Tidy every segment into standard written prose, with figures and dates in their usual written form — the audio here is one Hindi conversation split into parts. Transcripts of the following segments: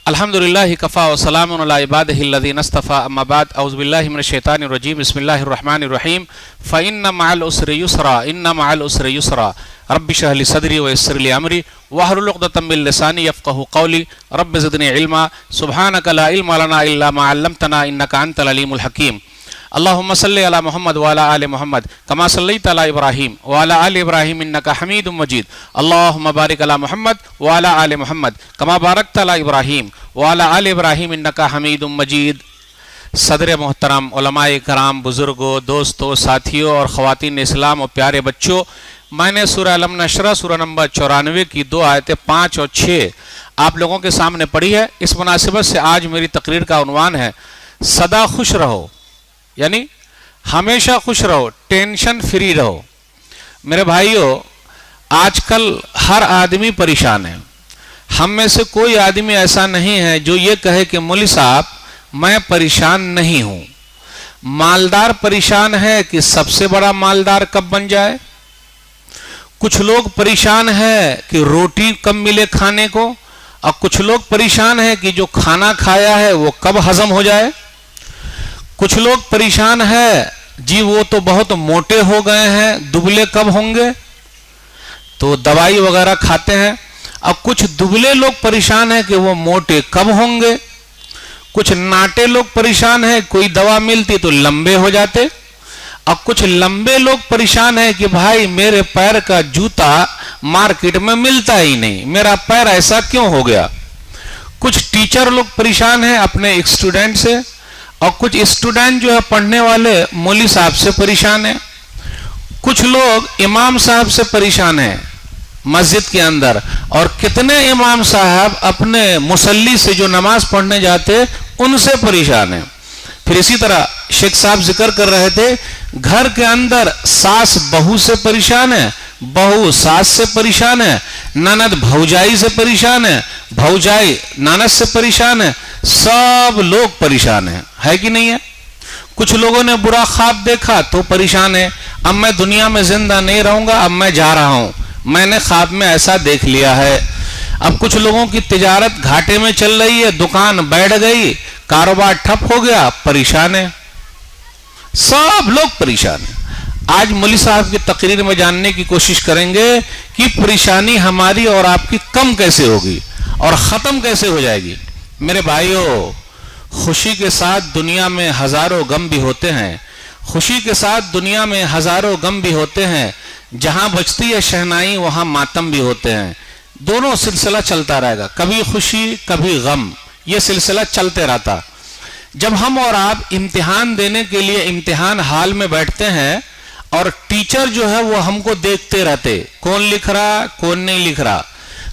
अल्हम्दुलिल्लाहि कफ़ा व सलामुन अला इबादिहिल्लज़ीना इस्तफ़ा अम्मा बाद औज़ु बिल्लाहि मिनश्शैतानिर रजीम बिस्मिल्लाहिर रहमानिर रहीम फ़इन्न मअल उसरि युस्रा इन्न मअल उसरि युस्रा रब्बि इश्रह ली सदरी व यस्सिर ली अमरी वहलुल उक़दतम मिन लिसानी यफ़क़हू क़ौली रब्बि ज़िदनी इल्मा सुब्हानका ला इल्मा लना इल्ला मा अल्लमतना इन्नका अंतल अलीमुल हकीम। अल्लाहुम्मा सल्लि अला मुहम्मद व अला आलि मुहम्मद कमा सल्लैता अला इब्राहीम व अला आलि इब्राहीम इन्नका हमीदुम मजीद। अल्लाहुम्मा बारिक अला मुहम्मद व अला आलि मुहम्मद कमा बारकता अला इब्राहीम व अला आलि इब्राहीम इन्नका हमीदुम मजीद। सदर मोहतरम, उलमाए कराम, बुजुर्गों, दोस्तों, साथियों और ख़वातीन इस्लाम और प्यारे बच्चों, मैंने सूरह अलम नशरा सूरह नंबर 94 की 2 आयतें 5 और 6 आप लोगों के सामने पढ़ी है। इस मुनासिबत से आज मेरी तकरीर का उन्वान है सदा खुश रहो, यानी हमेशा खुश रहो, टेंशन फ्री रहो। मेरे भाइयों, आजकल हर आदमी परेशान है। हम में से कोई आदमी ऐसा नहीं है जो ये कहे कि मौलवी साहब मैं परेशान नहीं हूं। मालदार परेशान है कि सबसे बड़ा मालदार कब बन जाए। कुछ लोग परेशान है कि रोटी कब मिले खाने को, और कुछ लोग परेशान है कि जो खाना खाया है वो कब हजम हो जाए। कुछ लोग परेशान है जी वो तो बहुत मोटे हो गए हैं, दुबले कब होंगे, तो दवाई वगैरह खाते हैं। अब कुछ दुबले लोग परेशान हैं कि वो मोटे कब होंगे। कुछ नाटे लोग परेशान हैं, कोई दवा मिलती तो लंबे हो जाते। अब कुछ लंबे लोग परेशान हैं कि भाई मेरे पैर का जूता मार्केट में मिलता ही नहीं, मेरा पैर ऐसा क्यों हो गया। कुछ टीचर लोग परेशान हैं अपने स्टूडेंट से, और कुछ स्टूडेंट जो है पढ़ने वाले मौलवी साहब से परेशान है। कुछ लोग इमाम साहब से परेशान है मस्जिद के अंदर, और कितने इमाम साहब अपने मुसल्ली से जो नमाज पढ़ने जाते उनसे परेशान है। फिर इसी तरह शेख साहब जिक्र कर रहे थे घर के अंदर सास बहू से परेशान है, बहू सास से परेशान है, ननद भौजाई से परेशान है, भौजाई ननद से परेशान है, सब लोग परेशान है कि नहीं है। कुछ लोगों ने बुरा ख्वाब देखा तो परेशान है, अब मैं दुनिया में जिंदा नहीं रहूंगा, अब मैं जा रहा हूं, मैंने ख्वाब में ऐसा देख लिया है। अब कुछ लोगों की तिजारत घाटे में चल रही है, दुकान बैठ गई, कारोबार ठप हो गया, परेशान है, सब लोग परेशान है। आज मौलवी साहब की तकरीर में जानने की कोशिश करेंगे कि परेशानी हमारी और आपकी कम कैसे होगी और खत्म कैसे हो जाएगी। मेरे भाइयों, खुशी के साथ दुनिया में हजारों गम भी होते हैं, खुशी के साथ दुनिया में हजारों गम भी होते हैं। जहां बजती है शहनाई वहां मातम भी होते हैं। दोनों सिलसिला चलता रहेगा, कभी खुशी कभी गम, ये सिलसिला चलते रहता। जब हम और आप इम्तिहान देने के लिए इम्तिहान हाल में बैठते हैं और टीचर जो है वो हमको देखते रहते, कौन लिख रहा कौन नहीं लिख रहा,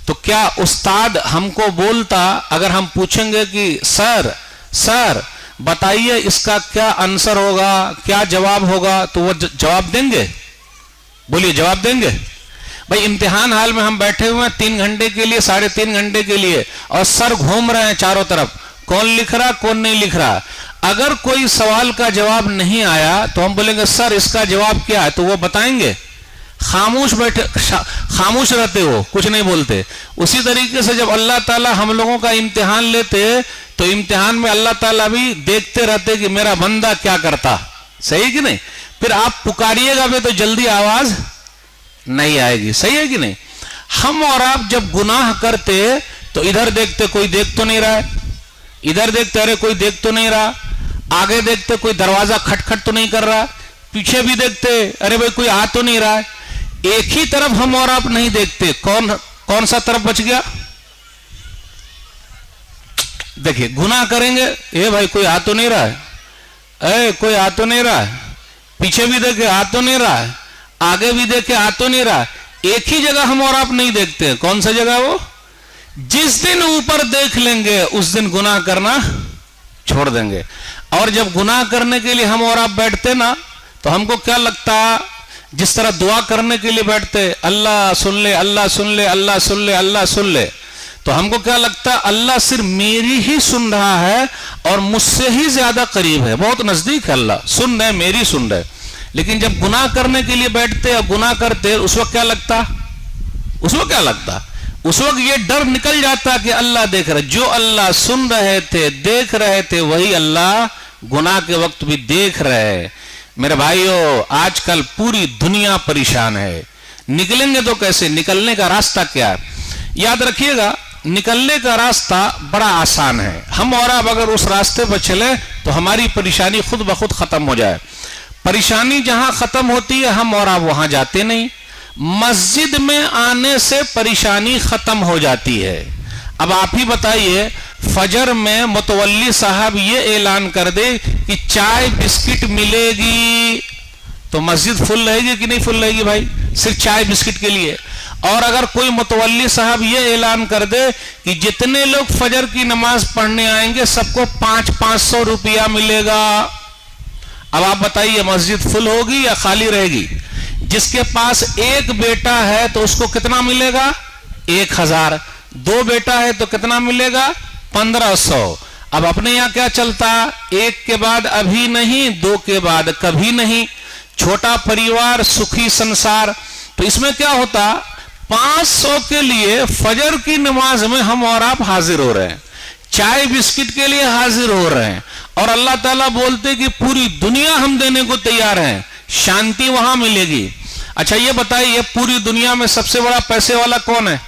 तो क्या उस्ताद हमको बोलता अगर हम पूछेंगे कि सर सर बताइए इसका क्या आंसर होगा, क्या जवाब होगा, तो वो जवाब देंगे? बोलिए, जवाब देंगे? भाई इम्तिहान हाल में हम बैठे हुए हैं 3 घंटे के लिए, 3.5 घंटे के लिए, और सर घूम रहे हैं चारों तरफ, कौन लिख रहा कौन नहीं लिख रहा। अगर कोई सवाल का जवाब नहीं आया तो हम बोलेंगे सर इसका जवाब क्या है, तो वो बताएंगे? खामोश बैठे, खामोश रहते हो, कुछ नहीं बोलते। उसी तरीके से जब अल्लाह ताला हम लोगों का इम्तिहान लेते तो इम्तिहान में अल्लाह ताला भी देखते रहते कि मेरा बंदा क्या करता, सही कि नहीं। फिर आप पुकारिएगा भी तो जल्दी आवाज नहीं आएगी, सही है कि नहीं। हम और आप जब गुनाह करते तो इधर देखते कोई देख तो नहीं रहा है, इधर देखते अरे कोई देख तो नहीं रहा, आगे देखते कोई दरवाजा खटखट तो नहीं कर रहा, पीछे भी देखते अरे भाई कोई आ तो नहीं रहा है। एक ही तरफ हम और आप नहीं देखते, कौन सा तरफ बच गया। देखिए गुनाह करेंगे, ए भाई कोई आ तो नहीं रहा है, ए कोई आ तो नहीं रहा है, पीछे भी देखे आ तो नहीं रहा है, आगे भी देखे आ तो नहीं रहा। एक ही जगह हम और आप नहीं देखते, कौन सा जगह वो? जिस दिन ऊपर देख लेंगे उस दिन गुनाह करना छोड़ देंगे। और जब गुनाह करने के लिए हम और आप बैठते ना तो हमको क्या लगता, जिस तरह दुआ करने के लिए बैठते, अल्लाह सुन ले अल्लाह सुन ले अल्लाह सुन ले अल्लाह सुन ले, तो हमको क्या लगता अल्लाह सिर्फ मेरी ही सुन रहा है और मुझसे ही ज्यादा करीब है, बहुत नजदीक है, अल्लाह सुन रहे मेरी सुन रहे। लेकिन जब गुनाह करने के लिए बैठते और गुनाह करते उस वक्त क्या लगता, उस वक्त ये डर निकल जाता कि अल्लाह देख रहे। जो अल्लाह सुन रहे थे, देख रहे थे, वही अल्लाह गुनाह के वक्त भी देख रहे। मेरे भाइयों, आजकल पूरी दुनिया परेशान है। निकलेंगे तो कैसे? निकलने का रास्ता क्या है? याद रखिएगा, निकलने का रास्ता बड़ा आसान है। हम और आप अगर उस रास्ते पर चले तो हमारी परेशानी खुद ब खुद खत्म हो जाए। परेशानी जहां खत्म होती है, हम और आप वहां जाते नहीं। मस्जिद में आने से परेशानी खत्म हो जाती है। अब आप ही बताइए, फजर में मुतवल्ली साहब ये ऐलान कर दे कि चाय बिस्किट मिलेगी, तो मस्जिद फुल रहेगी कि नहीं फुल रहेगी भाई? सिर्फ चाय बिस्किट के लिए। और अगर कोई मुतवल्ली साहब ये ऐलान कर दे कि जितने लोग फजर की नमाज पढ़ने आएंगे सबको 500 रुपया मिलेगा, अब आप बताइए मस्जिद फुल होगी या खाली रहेगी? जिसके पास एक बेटा है तो उसको कितना मिलेगा? 1000। 2 बेटा है तो कितना मिलेगा? 1500। अब अपने यहां क्या चलता? 1 के बाद अभी नहीं, 2 के बाद कभी नहीं। छोटा परिवार, सुखी संसार। तो इसमें क्या होता? 500 के लिए फजर की नमाज में हम और आप हाजिर हो रहे हैं, चाय बिस्किट के लिए हाजिर हो रहे हैं, और अल्लाह ताला बोलते कि पूरी दुनिया हम देने को तैयार हैं, शांति वहां मिलेगी। अच्छा ये बताइए, पूरी दुनिया में सबसे बड़ा पैसे वाला कौन है?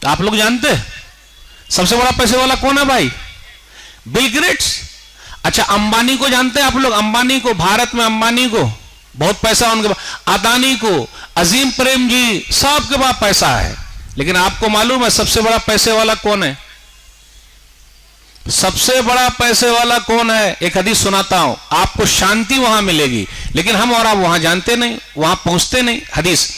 आप लोग जानते हैं सबसे बड़ा पैसे वाला कौन है भाई? Bill Gates. अच्छा अंबानी को जानते हैं आप लोग? अंबानी को, भारत में अंबानी को बहुत पैसा उनके पास, अदानी को, अजीम प्रेम जी, सबके पास पैसा है। लेकिन आपको मालूम है सबसे बड़ा पैसे वाला कौन है? सबसे बड़ा पैसे वाला कौन है? एक हदीस सुनाता हूं, आपको शांति वहां मिलेगी, लेकिन हम और आप वहां जानते नहीं, वहां पहुंचते नहीं। हदीस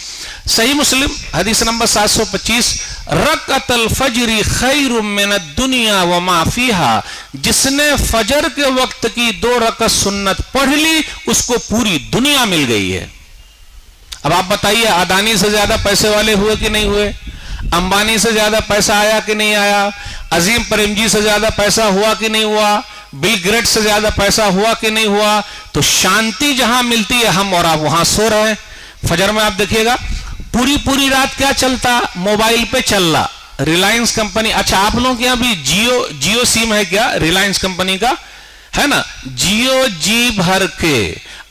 सही मुस्लिम, हदीस नंबर 725, रकअतल फजरी खैरुम मिनद दुनिया व मा फीहा। जिसने फजर के वक्त की 2 रकअत सुन्नत पढ़ ली, उसको पूरी दुनिया मिल गई है। अब आप बताइए, अदानी से ज्यादा पैसे वाले हुए कि नहीं हुए? अंबानी से ज्यादा पैसा आया कि नहीं आया? अजीम प्रेम जी से ज्यादा पैसा हुआ कि नहीं हुआ? बिल गेट्स से ज्यादा पैसा हुआ कि नहीं हुआ? तो शांति जहां मिलती है, हम और आप वहां सो रहे हैं। फजर में आप देखिएगा पूरी रात क्या चलता? मोबाइल पे चल रहा, रिलायंस कंपनी। अच्छा आप लोगों के यहां भी जियो सिम है क्या? रिलायंस कंपनी का है ना, जियो जी भर के।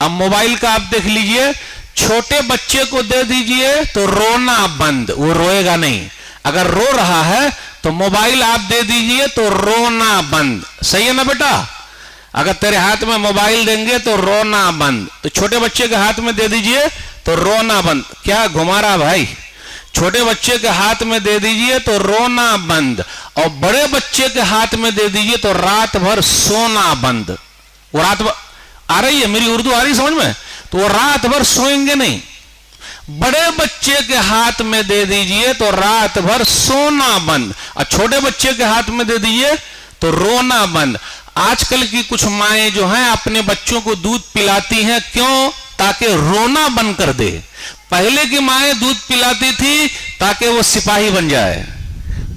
अब मोबाइल का आप देख लीजिए, छोटे बच्चे को दे दीजिए तो रोना बंद, वो रोएगा नहीं। अगर रो रहा है तो मोबाइल आप दे दीजिए तो रोना बंद। सही है ना बेटा? अगर तेरे हाथ में मोबाइल देंगे तो रोना बंद, तो छोटे बच्चे के हाथ में दे दीजिए तो रोना बंद। क्या घुमा रहा भाई? छोटे बच्चे के हाथ में दे दीजिए तो रोना बंद, और बड़े बच्चे के हाथ में दे दीजिए तो रात भर सोना बंद। वो रात भर आ रही है, मेरी उर्दू आ रही समझ में? तो वो रात भर सोएंगे नहीं। बड़े बच्चे के हाथ में दे दीजिए तो रात भर सोना बंद, और छोटे बच्चे के हाथ में दे दीजिए तो रोना बंद। आजकल की कुछ माएं जो हैं अपने बच्चों को दूध पिलाती हैं, क्यों? ताकि रोना बंद कर दे। पहले की माएं दूध पिलाती थी ताकि वो सिपाही बन जाए,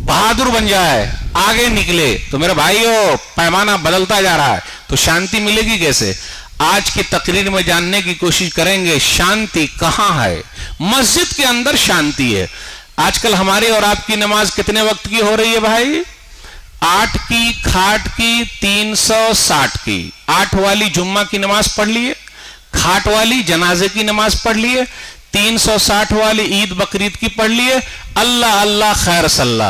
बहादुर बन जाए, आगे निकले। तो मेरे भाइयों, पैमाना बदलता जा रहा है, तो शांति मिलेगी कैसे? आज की तकरीर में जानने की कोशिश करेंगे शांति कहां है। मस्जिद के अंदर शांति है। आजकल हमारी और आपकी नमाज कितने वक्त की हो रही है भाई? 8 की, खाट की, 360 की। 8 वाली जुम्मा की नमाज पढ़ लिए, खाट वाली जनाजे की नमाज पढ़ लिए, 360 वाली ईद बकरीद की पढ़ लिए। अल्लाह अल्लाह खैर सल्ला।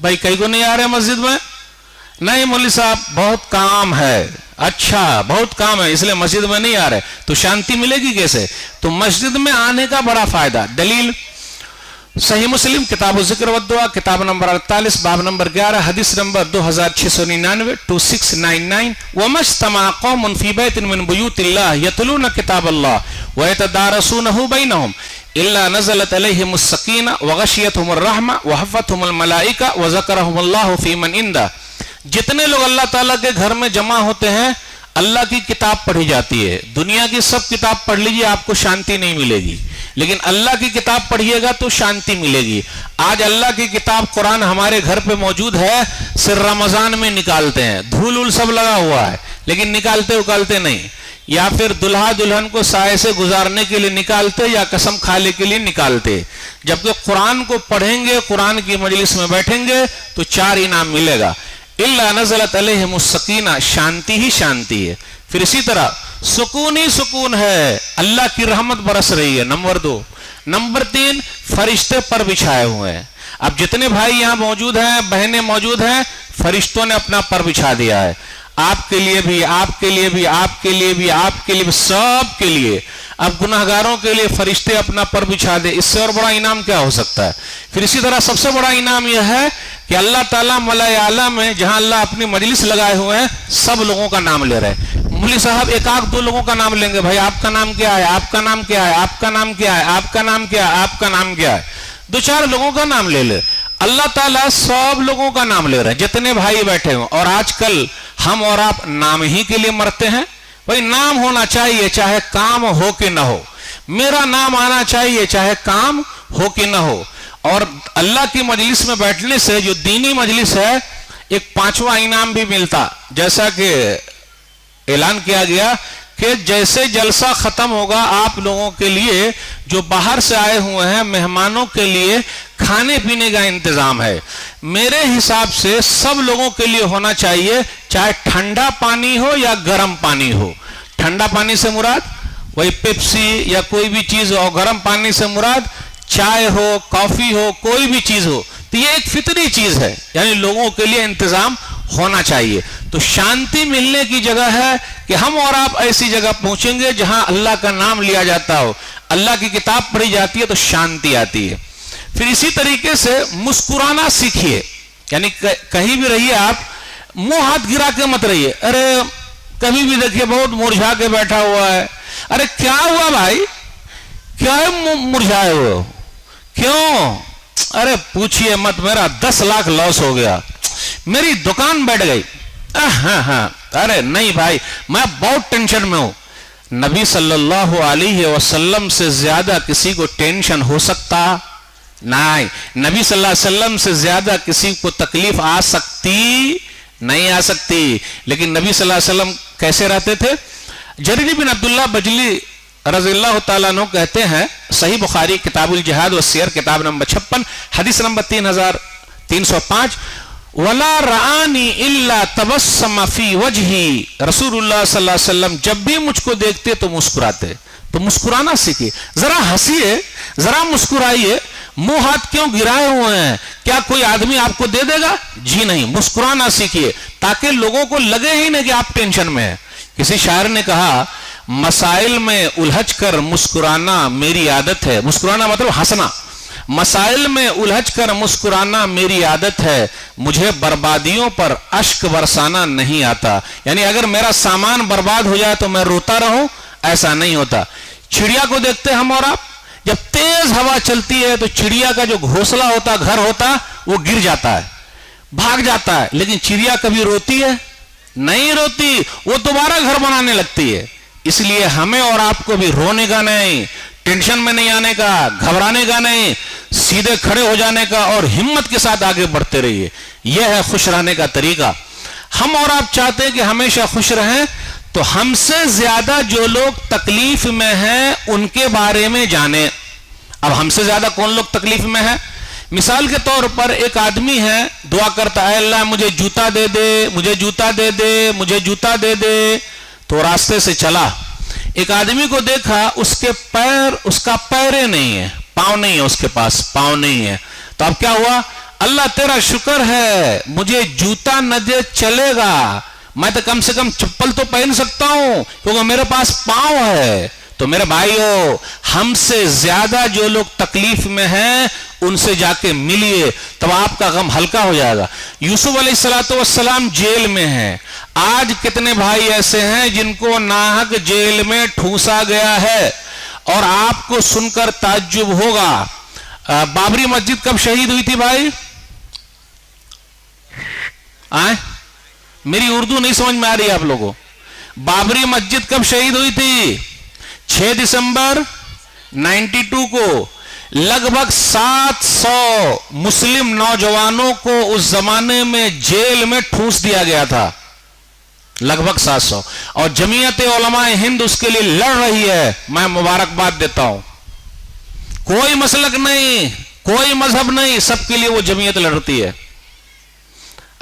भाई कई को नहीं आ रहे मस्जिद में? नहीं मौलवी साहब बहुत काम है। अच्छा बहुत काम है इसलिए मस्जिद में नहीं आ रहे, तो शांति मिलेगी कैसे? तो मस्जिद में आने का बड़ा फायदा। दलील सही मुस्लिम किताब जिक्र व दुआ, किताब नंबर 48, बाब नंबर 11, हदीस नंबर 2699 2699। वमज्तमा कौमुन फी बैतिन मिन बुयूतिल्लाह यतलूना किताबल्लाह व यतदारसूनहु बैनहुम इल्ला नज़लत अलैहिमुस सकीना व गशियतहुमुर रहमा व हफ़्फ़तहुमुल मलाइका व ज़करहुमुल्लाहु फी मन इंदा। जितने लोग अल्लाह ताला के घर में जमा होते हैं, अल्लाह की किताब पढ़ी जाती है। दुनिया की सब किताब पढ़ लीजिए, आपको शांति नहीं मिलेगी, लेकिन अल्लाह की किताब पढ़िएगा तो शांति मिलेगी। आज अल्लाह की किताब कुरान हमारे घर पे मौजूद है, सिर्फ रमजान में निकालते हैं, धूल उल सब लगा हुआ है, लेकिन निकालते उकालते नहीं। या फिर दुल्हा दुल्हन को साए से गुजारने के लिए निकालते या कसम खाने के लिए निकालते। जबकि कुरान को पढ़ेंगे, कुरान की मजलिस में बैठेंगे तो 4 इनाम मिलेगा। इल्ला नज़लत अलैहिमुस सकीना, शांति ही शांति है। फिर इसी तरह सुकून ही सुकून है, अल्लाह की रहमत बरस रही है, नंबर 2। नंबर 3, फरिश्ते पर बिछाए हुए हैं। अब जितने भाई यहाँ मौजूद हैं, बहनें मौजूद हैं, फरिश्तों ने अपना पर बिछा दिया है, आपके लिए भी, आपके लिए भी, आपके लिए भी, आपके लिए भी, सब के लिए। अब गुनाहगारों के लिए फरिश्ते अपना पर बिछा दे, इससे और बड़ा इनाम क्या हो सकता है। फिर इसी तरह सबसे बड़ा इनाम यह है कि अल्लाह ताला मलाए आला में, जहां अल्लाह अपनी मजलिस लगाए हुए हैं, सब लोगों का नाम ले रहे हैं। मौलवी साहब एक आध 2 लोगों का नाम लेंगे, भाई आपका नाम क्या है, आपका नाम क्या है, आपका नाम क्या है, आपका नाम क्या है, आपका नाम क्या है, 2-4 लोगों का नाम ले ले। अल्लाह ताला सब लोगों का नाम ले रहे हैं, जितने भाई बैठे हो। और आजकल हम और आप नाम ही के लिए मरते हैं। भाई नाम होना चाहिए, चाहे काम हो कि ना हो। मेरा नाम आना चाहिए, चाहे काम हो कि ना हो। और अल्लाह की मजलिस में बैठने से, जो दीनी मजलिस है, एक 5वां इनाम भी मिलता। जैसा कि ऐलान किया गया कि जैसे जलसा खत्म होगा, आप लोगों के लिए, जो बाहर से आए हुए हैं मेहमानों के लिए, खाने पीने का इंतजाम है। मेरे हिसाब से सब लोगों के लिए होना चाहिए, चाहे ठंडा पानी हो या गर्म पानी हो। ठंडा पानी से मुराद वही पेप्सी या कोई भी चीज हो, गर्म पानी से मुराद चाय हो, कॉफी हो, कोई भी चीज हो। तो ये एक फितरी चीज है, यानी लोगों के लिए इंतजाम होना चाहिए। तो शांति मिलने की जगह है कि हम और आप ऐसी जगह पहुंचेंगे जहां अल्लाह का नाम लिया जाता हो, अल्लाह की किताब पढ़ी जाती है, तो शांति आती है। फिर इसी तरीके से मुस्कुराना सीखिए, यानी कहीं भी रहिए आप, मुंह हाथ गिरा के मत रहिए। अरे कभी भी देखिए बहुत मुरझा के बैठा हुआ है, अरे क्या हुआ भाई, क्या है मुरझाए हुए हो, क्यों? अरे पूछिए मत, मेरा 10 लाख लॉस हो गया, मेरी दुकान बैठ गई। हाँ, अरे नहीं भाई, मैं बहुत टेंशन में हूं। नबी सल्लल्लाहु अलैहि वसल्लम से ज्यादा किसी को टेंशन हो सकता नहीं, नबी सल्लल्लाहु अलैहि वसल्लम से ज्यादा किसी को तकलीफ आ सकती नहीं, आ सकती। लेकिन नबी सल्लल्लाहु अलैहि वसल्लम कैसे रहते थे? जरीर बिन अब्दुल्लाह बजली रज़ियल्लाहु ताला अन्हु कहते हैं, सही बुखारी किताबुल जिहाद व सियर किताब नंबर 56 हदीस नंबर 3305, वला रानी इल्ला तबस्सम फी वजही, रसूलुल्लाह सल्लल्लाहु अलैहि वसल्लम जब भी मुझको देखते तो मुस्कुराते। तो मुस्कुराना सीखिए, जरा हंसिए, जरा मुस्कुराइए। मुंह हाथ क्यों गिराए हुए हैं? क्या कोई आदमी आपको दे देगा? जी नहीं, मुस्कुराना सीखिए, ताकि लोगों को लगे ही नहीं कि आप टेंशन में हैं। किसी शायर ने कहा, मसाइल में उलझ कर मुस्कुराना मेरी आदत है। मुस्कुराना मतलब हंसना। मसाइल में उलझ कर मुस्कुराना मेरी आदत है, मुझे बर्बादियों पर अश्क बरसाना नहीं आता। यानी अगर मेरा सामान बर्बाद हो जाए तो मैं रोता रहूं, ऐसा नहीं होता। चिड़िया को देखते हम और आप, जब तेज हवा चलती है तो चिड़िया का जो घोंसला होता, घर होता, वो गिर जाता है, भाग जाता है। लेकिन चिड़िया कभी रोती है? नहीं रोती, वो दोबारा घर बनाने लगती है। इसलिए हमें और आपको भी रोने का नहीं, टेंशन में नहीं आने का, घबराने का नहीं, सीधे खड़े हो जाने का और हिम्मत के साथ आगे बढ़ते रहिए। यह है खुश रहने का तरीका। हम और आप चाहते हैं कि हमेशा खुश रहें, तो हमसे ज्यादा जो लोग तकलीफ में हैं उनके बारे में जाने। अब हमसे ज्यादा कौन लोग तकलीफ में हैं? मिसाल के तौर पर एक आदमी है, दुआ करता है, अल्लाह मुझे जूता दे दे, मुझे जूता दे दे, मुझे जूता दे दे। तो रास्ते से चला, एक आदमी को देखा, उसके पैर, उसका पैरे नहीं है, पांव नहीं है, उसके पास पांव नहीं है। तो अब क्या हुआ? अल्लाह तेरा शुक्र है, मुझे जूता न दे चलेगा, मैं तो कम से कम चप्पल तो पहन सकता हूं क्योंकि मेरे पास पांव है। तो मेरे भाइयों, हमसे ज्यादा जो लोग तकलीफ में हैं उनसे जाके मिलिए, तब आपका गम हल्का हो जाएगा। यूसुफ अलैहिस्सलाम जेल में हैं। आज कितने भाई ऐसे हैं जिनको नाहक जेल में ठूसा गया है? और आपको सुनकर ताज्जुब होगा, बाबरी मस्जिद कब शहीद हुई थी भाई? आए, मेरी उर्दू नहीं समझ में आ रही आप लोगों। बाबरी मस्जिद कब शहीद हुई थी? 6 दिसंबर 92 को। लगभग 700 मुस्लिम नौजवानों को उस जमाने में जेल में ठूस दिया गया था। लगभग 700। और जमीयत उलमा हिंद उसके लिए लड़ रही है, मैं मुबारकबाद देता हूं। कोई मसलक नहीं, कोई मजहब नहीं, सबके लिए वो जमीयत लड़ती है।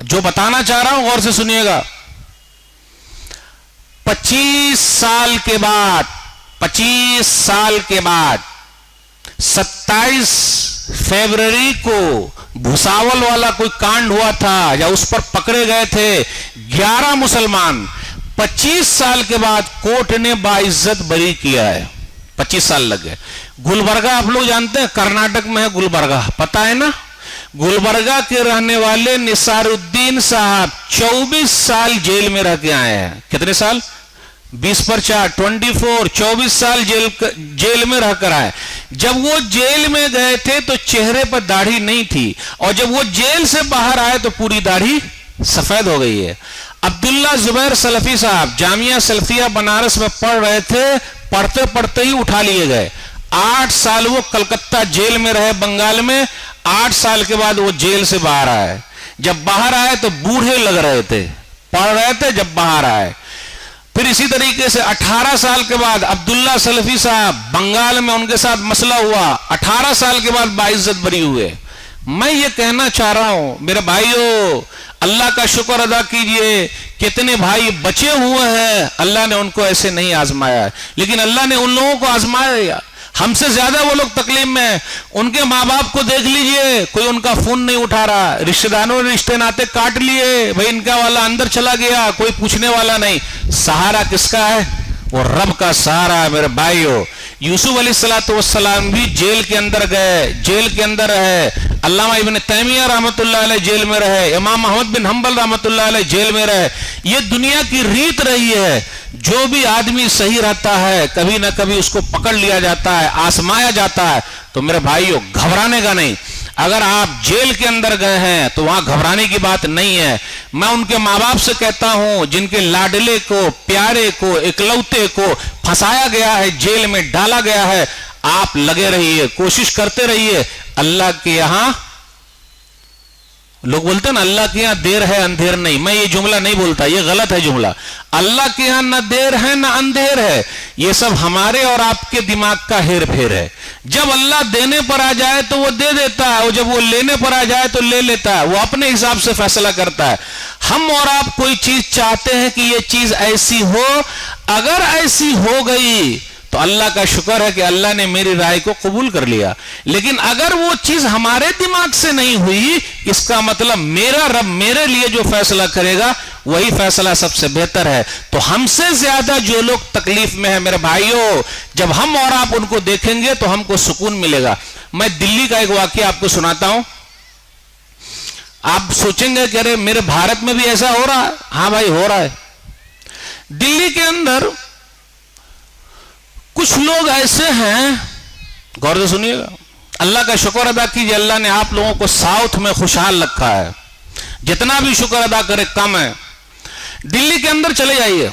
जो बताना चाह रहा हूं गौर से सुनिएगा। 25 साल के बाद 27 फरवरी को भुसावल वाला कोई कांड हुआ था या उस पर पकड़े गए थे 11 मुसलमान। 25 साल के बाद कोर्ट ने बाइज्जत बरी किया है। 25 साल लग गए। गुलबर्गा आप लोग जानते हैं, कर्नाटक में है गुलबर्गा, पता है ना? गुलबर्गा के रहने वाले निसारुद्दीन साहब 24 साल जेल में रह के आए हैं। कितने साल? 20 पर 4 24, 24 साल जेल में रहकर आए। जब वो जेल में गए थे तो चेहरे पर दाढ़ी नहीं थी, और जब वो जेल से बाहर आए तो पूरी दाढ़ी सफेद हो गई है। अब्दुल्ला जुबैर सलफी साहब जामिया सल्फिया बनारस में पढ़ रहे थे, पढ़ते पढ़ते ही उठा लिए गए। 8 साल वो कलकत्ता जेल में रहे, बंगाल में। 8 साल के बाद वो जेल से बाहर आए। जब बाहर आए तो बूढ़े लग रहे थे, पढ़ रहे थे, जब बाहर आए। फिर इसी तरीके से 18 साल के बाद अब्दुल्ला सलफी साहब बंगाल में, उनके साथ मसला हुआ। 18 साल के बाद बाइज्जत बरी हुए। मैं ये कहना चाह रहा हूं मेरे भाइयों, अल्लाह का शुक्र अदा कीजिए, कितने भाई बचे हुए हैं, अल्लाह ने उनको ऐसे नहीं आजमाया, लेकिन अल्लाह ने उन लोगों को आजमाया। हमसे ज्यादा वो लोग तकलीफ में हैं। उनके माँ बाप को देख लीजिए, कोई उनका फोन नहीं उठा रहा, रिश्तेदारों ने रिश्ते नाते काट लिए, भाई इनका वाला अंदर चला गया, कोई पूछने वाला नहीं। सहारा किसका है? वो रब का सहारा है मेरे भाइयों। यूसुफ अलैहिस्सलाम भी जेल के अंदर गए, जेल के अंदर रहे। अल्लामा इब्न तैमिया रहमतुल्लाह अलैह जेल में रहे, इमाम अहमद बिन हंबल रहमतुल्लाह अलैह जेल में रहे। ये दुनिया की रीत रही है, जो भी आदमी सही रहता है कभी ना कभी उसको पकड़ लिया जाता है, आजमाया जाता है। तो मेरे भाइयों घबराने का नहीं। अगर आप जेल के अंदर गए हैं तो वहां घबराने की बात नहीं है। मैं उनके माँ बाप से कहता हूं जिनके लाडले को, प्यारे को, इकलौते को फंसाया गया है, जेल में डाला गया है, आप लगे रहिए, कोशिश करते रहिए। अल्लाह के यहां, लोग बोलते हैं ना अल्लाह के यहां देर है अंधेर नहीं, मैं ये जुमला नहीं बोलता, ये गलत है जुमला। अल्लाह के यहां ना देर है ना अंधेर है, ये सब हमारे और आपके दिमाग का हेर फेर है। जब अल्लाह देने पर आ जाए तो वो दे देता है, और जब वो लेने पर आ जाए तो ले लेता है। वो अपने हिसाब से फैसला करता है। हम और आप कोई चीज चाहते हैं कि ये चीज ऐसी हो, अगर ऐसी हो गई तो अल्लाह का शुक्र है कि अल्लाह ने मेरी राय को कबूल कर लिया। लेकिन अगर वो चीज हमारे दिमाग से नहीं हुई, इसका मतलब मेरा रब मेरे लिए जो फैसला करेगा वही फैसला सबसे बेहतर है। तो हमसे ज्यादा जो लोग तकलीफ में है मेरे भाइयों, जब हम और आप उनको देखेंगे तो हमको सुकून मिलेगा। मैं दिल्ली का एक वाकया आपको सुनाता हूं। आप सोचेंगे कि अरे मेरे भारत में भी ऐसा हो रहा है। हाँ भाई हो रहा है। दिल्ली के अंदर कुछ लोग ऐसे हैं, गौर से सुनिएगा, अल्लाह का शुक्र अदा कीजिए, अल्लाह ने आप लोगों को साउथ में खुशहाल रखा है। जितना भी शुक्र अदा करे कम है। दिल्ली के अंदर चले जाइए,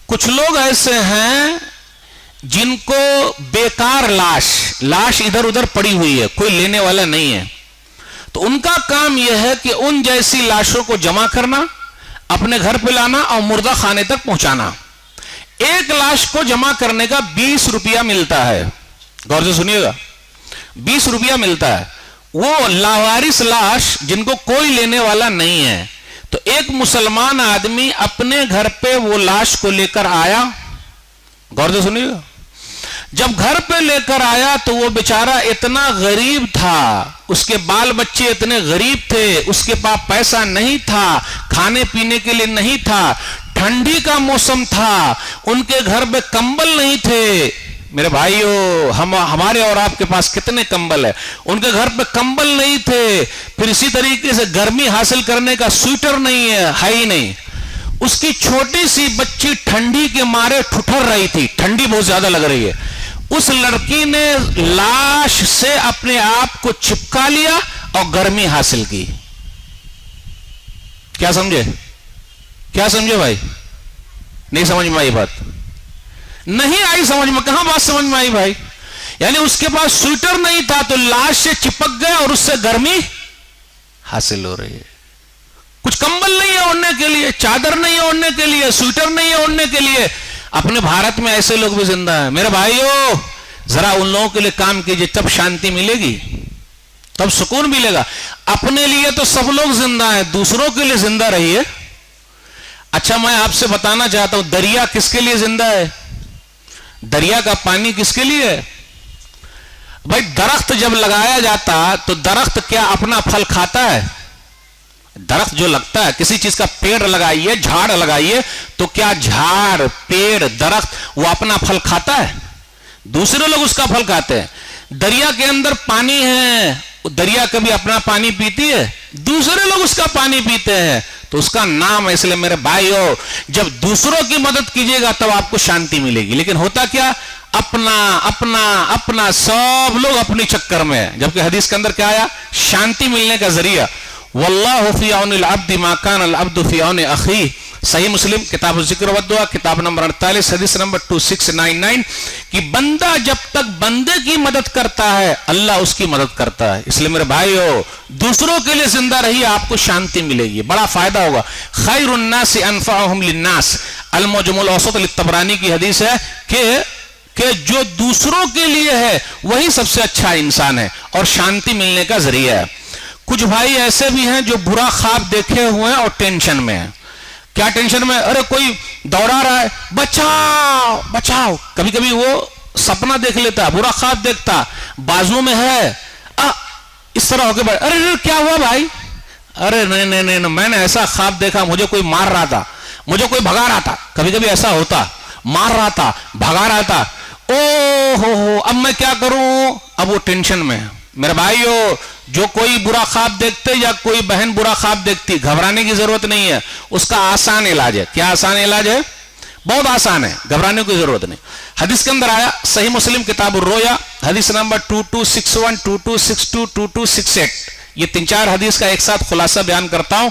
कुछ लोग ऐसे हैं जिनको बेकार लाश इधर उधर पड़ी हुई है, कोई लेने वाला नहीं है। तो उनका काम यह है कि उन जैसी लाशों को जमा करना, अपने घर पे लाना और मुर्दा खाने तक पहुंचाना। एक लाश को जमा करने का 20 रुपया मिलता है। गौर से सुनिएगा, 20 रुपया मिलता है। वो लावारिस लाश जिनको कोई लेने वाला नहीं है। तो एक मुसलमान आदमी अपने घर पे वो लाश को लेकर आया। गौर से सुनिएगा, जब घर पे लेकर आया तो वो बेचारा इतना गरीब था, उसके बाल बच्चे इतने गरीब थे, उसके पास पैसा नहीं था, खाने पीने के लिए नहीं था, ठंडी का मौसम था, उनके घर में कंबल नहीं थे। मेरे भाइयों, हमारे और आपके पास कितने कंबल है, उनके घर पे कंबल नहीं थे। फिर इसी तरीके से गर्मी हासिल करने का स्वेटर नहीं है ही नहीं। उसकी छोटी सी बच्ची ठंडी के मारे ठुठर रही थी, ठंडी बहुत ज्यादा लग रही है। उस लड़की ने लाश से अपने आप को चिपका लिया और गर्मी हासिल की। क्या समझे? क्या समझे भाई? नहीं समझ में आई बात? नहीं आई समझ में। कहां बात समझ में आई भाई? यानी उसके पास स्वेटर नहीं था तो लाश से चिपक गया और उससे गर्मी हासिल हो रही है। कुछ कुछ कंबल नहीं है ओढ़ने के लिए, चादर नहीं है ओढ़ने के लिए, स्वेटर नहीं है ओढ़ने के लिए। अपने भारत में ऐसे लोग भी जिंदा हैं। मेरे भाइयों, जरा उन लोगों के लिए काम कीजिए, तब शांति मिलेगी, तब सुकून मिलेगा। अपने लिए तो सब लोग जिंदा हैं, दूसरों के लिए जिंदा रहिए। अच्छा, मैं आपसे बताना चाहता हूं, दरिया किसके लिए जिंदा है? दरिया का पानी किसके लिए है? भाई, दरख्त जब लगाया जाता तो दरख्त क्या अपना फल खाता है? दरख्त जो लगता है, किसी चीज का पेड़ लगाइए, झाड़ लगाइए, तो क्या झाड़, पेड़, दरख्त वो अपना फल खाता है? दूसरे लोग उसका फल खाते हैं। दरिया के अंदर पानी है, दरिया कभी अपना पानी पीती है? दूसरे लोग उसका पानी पीते हैं, तो उसका नाम है। इसलिए मेरे भाइयों, जब दूसरों की मदद कीजिएगा तब आपको शांति मिलेगी। लेकिन होता क्या, अपना अपना अपना, सब लोग अपने चक्कर में है। जबकि हदीस के अंदर क्या आया? शांति मिलने का जरिया वल्लाहु फी औनिल अब्द मा काना अल अब्दु फी औनि अखी। सही मुस्लिम किताब ज़िक्र व दुआ, किताब नंबर 48, हदीस नंबर 2699, कि बंदा जब तक बंदे की मदद करता है, अल्लाह उसकी मदद करता है। इसलिए मेरे भाइयों, दूसरों के लिए जिंदा रहिए, आपको शांति मिलेगी, बड़ा फायदा होगा। खैरुन नास अनफअहुम लिन्नास, अल मुजमुल औसत लित्तबरानी की हदीस है कि जो दूसरों के लिए है वही सबसे अच्छा इंसान है और शांति मिलने का जरिया है। कुछ भाई ऐसे भी हैं जो बुरा ख्वाब देखे हुए हैं और टेंशन में है। क्या टेंशन में? अरे कोई दौड़ा रहा है, बचाओ बचाओ। कभी कभी वो सपना देख लेता, बुरा ख्वाब देखता, बाजू में है, इस तरह होके बैठ, अरे क्या हुआ भाई? अरे नहीं नहीं नहीं, मैंने ऐसा ख्वाब देखा, मुझे कोई मार रहा था, मुझे कोई भगा रहा था। कभी कभी ऐसा होता, मार रहा था, भगा रहा था, ओ हो, अब मैं क्या करूं? अब वो टेंशन में है। मेरे भाइयों, जो कोई बुरा ख्वाब देखते या कोई बहन बुरा ख्वाब देखती, घबराने की जरूरत नहीं है, उसका आसान इलाज है। क्या आसान इलाज है? बहुत आसान है, घबराने की जरूरत नहीं। हदीस के अंदर आया, सही मुस्लिम किताब रोया, हदीस नंबर 2261, 2262, 2268, ये 3-4 हदीस का एक साथ खुलासा बयान करता हूं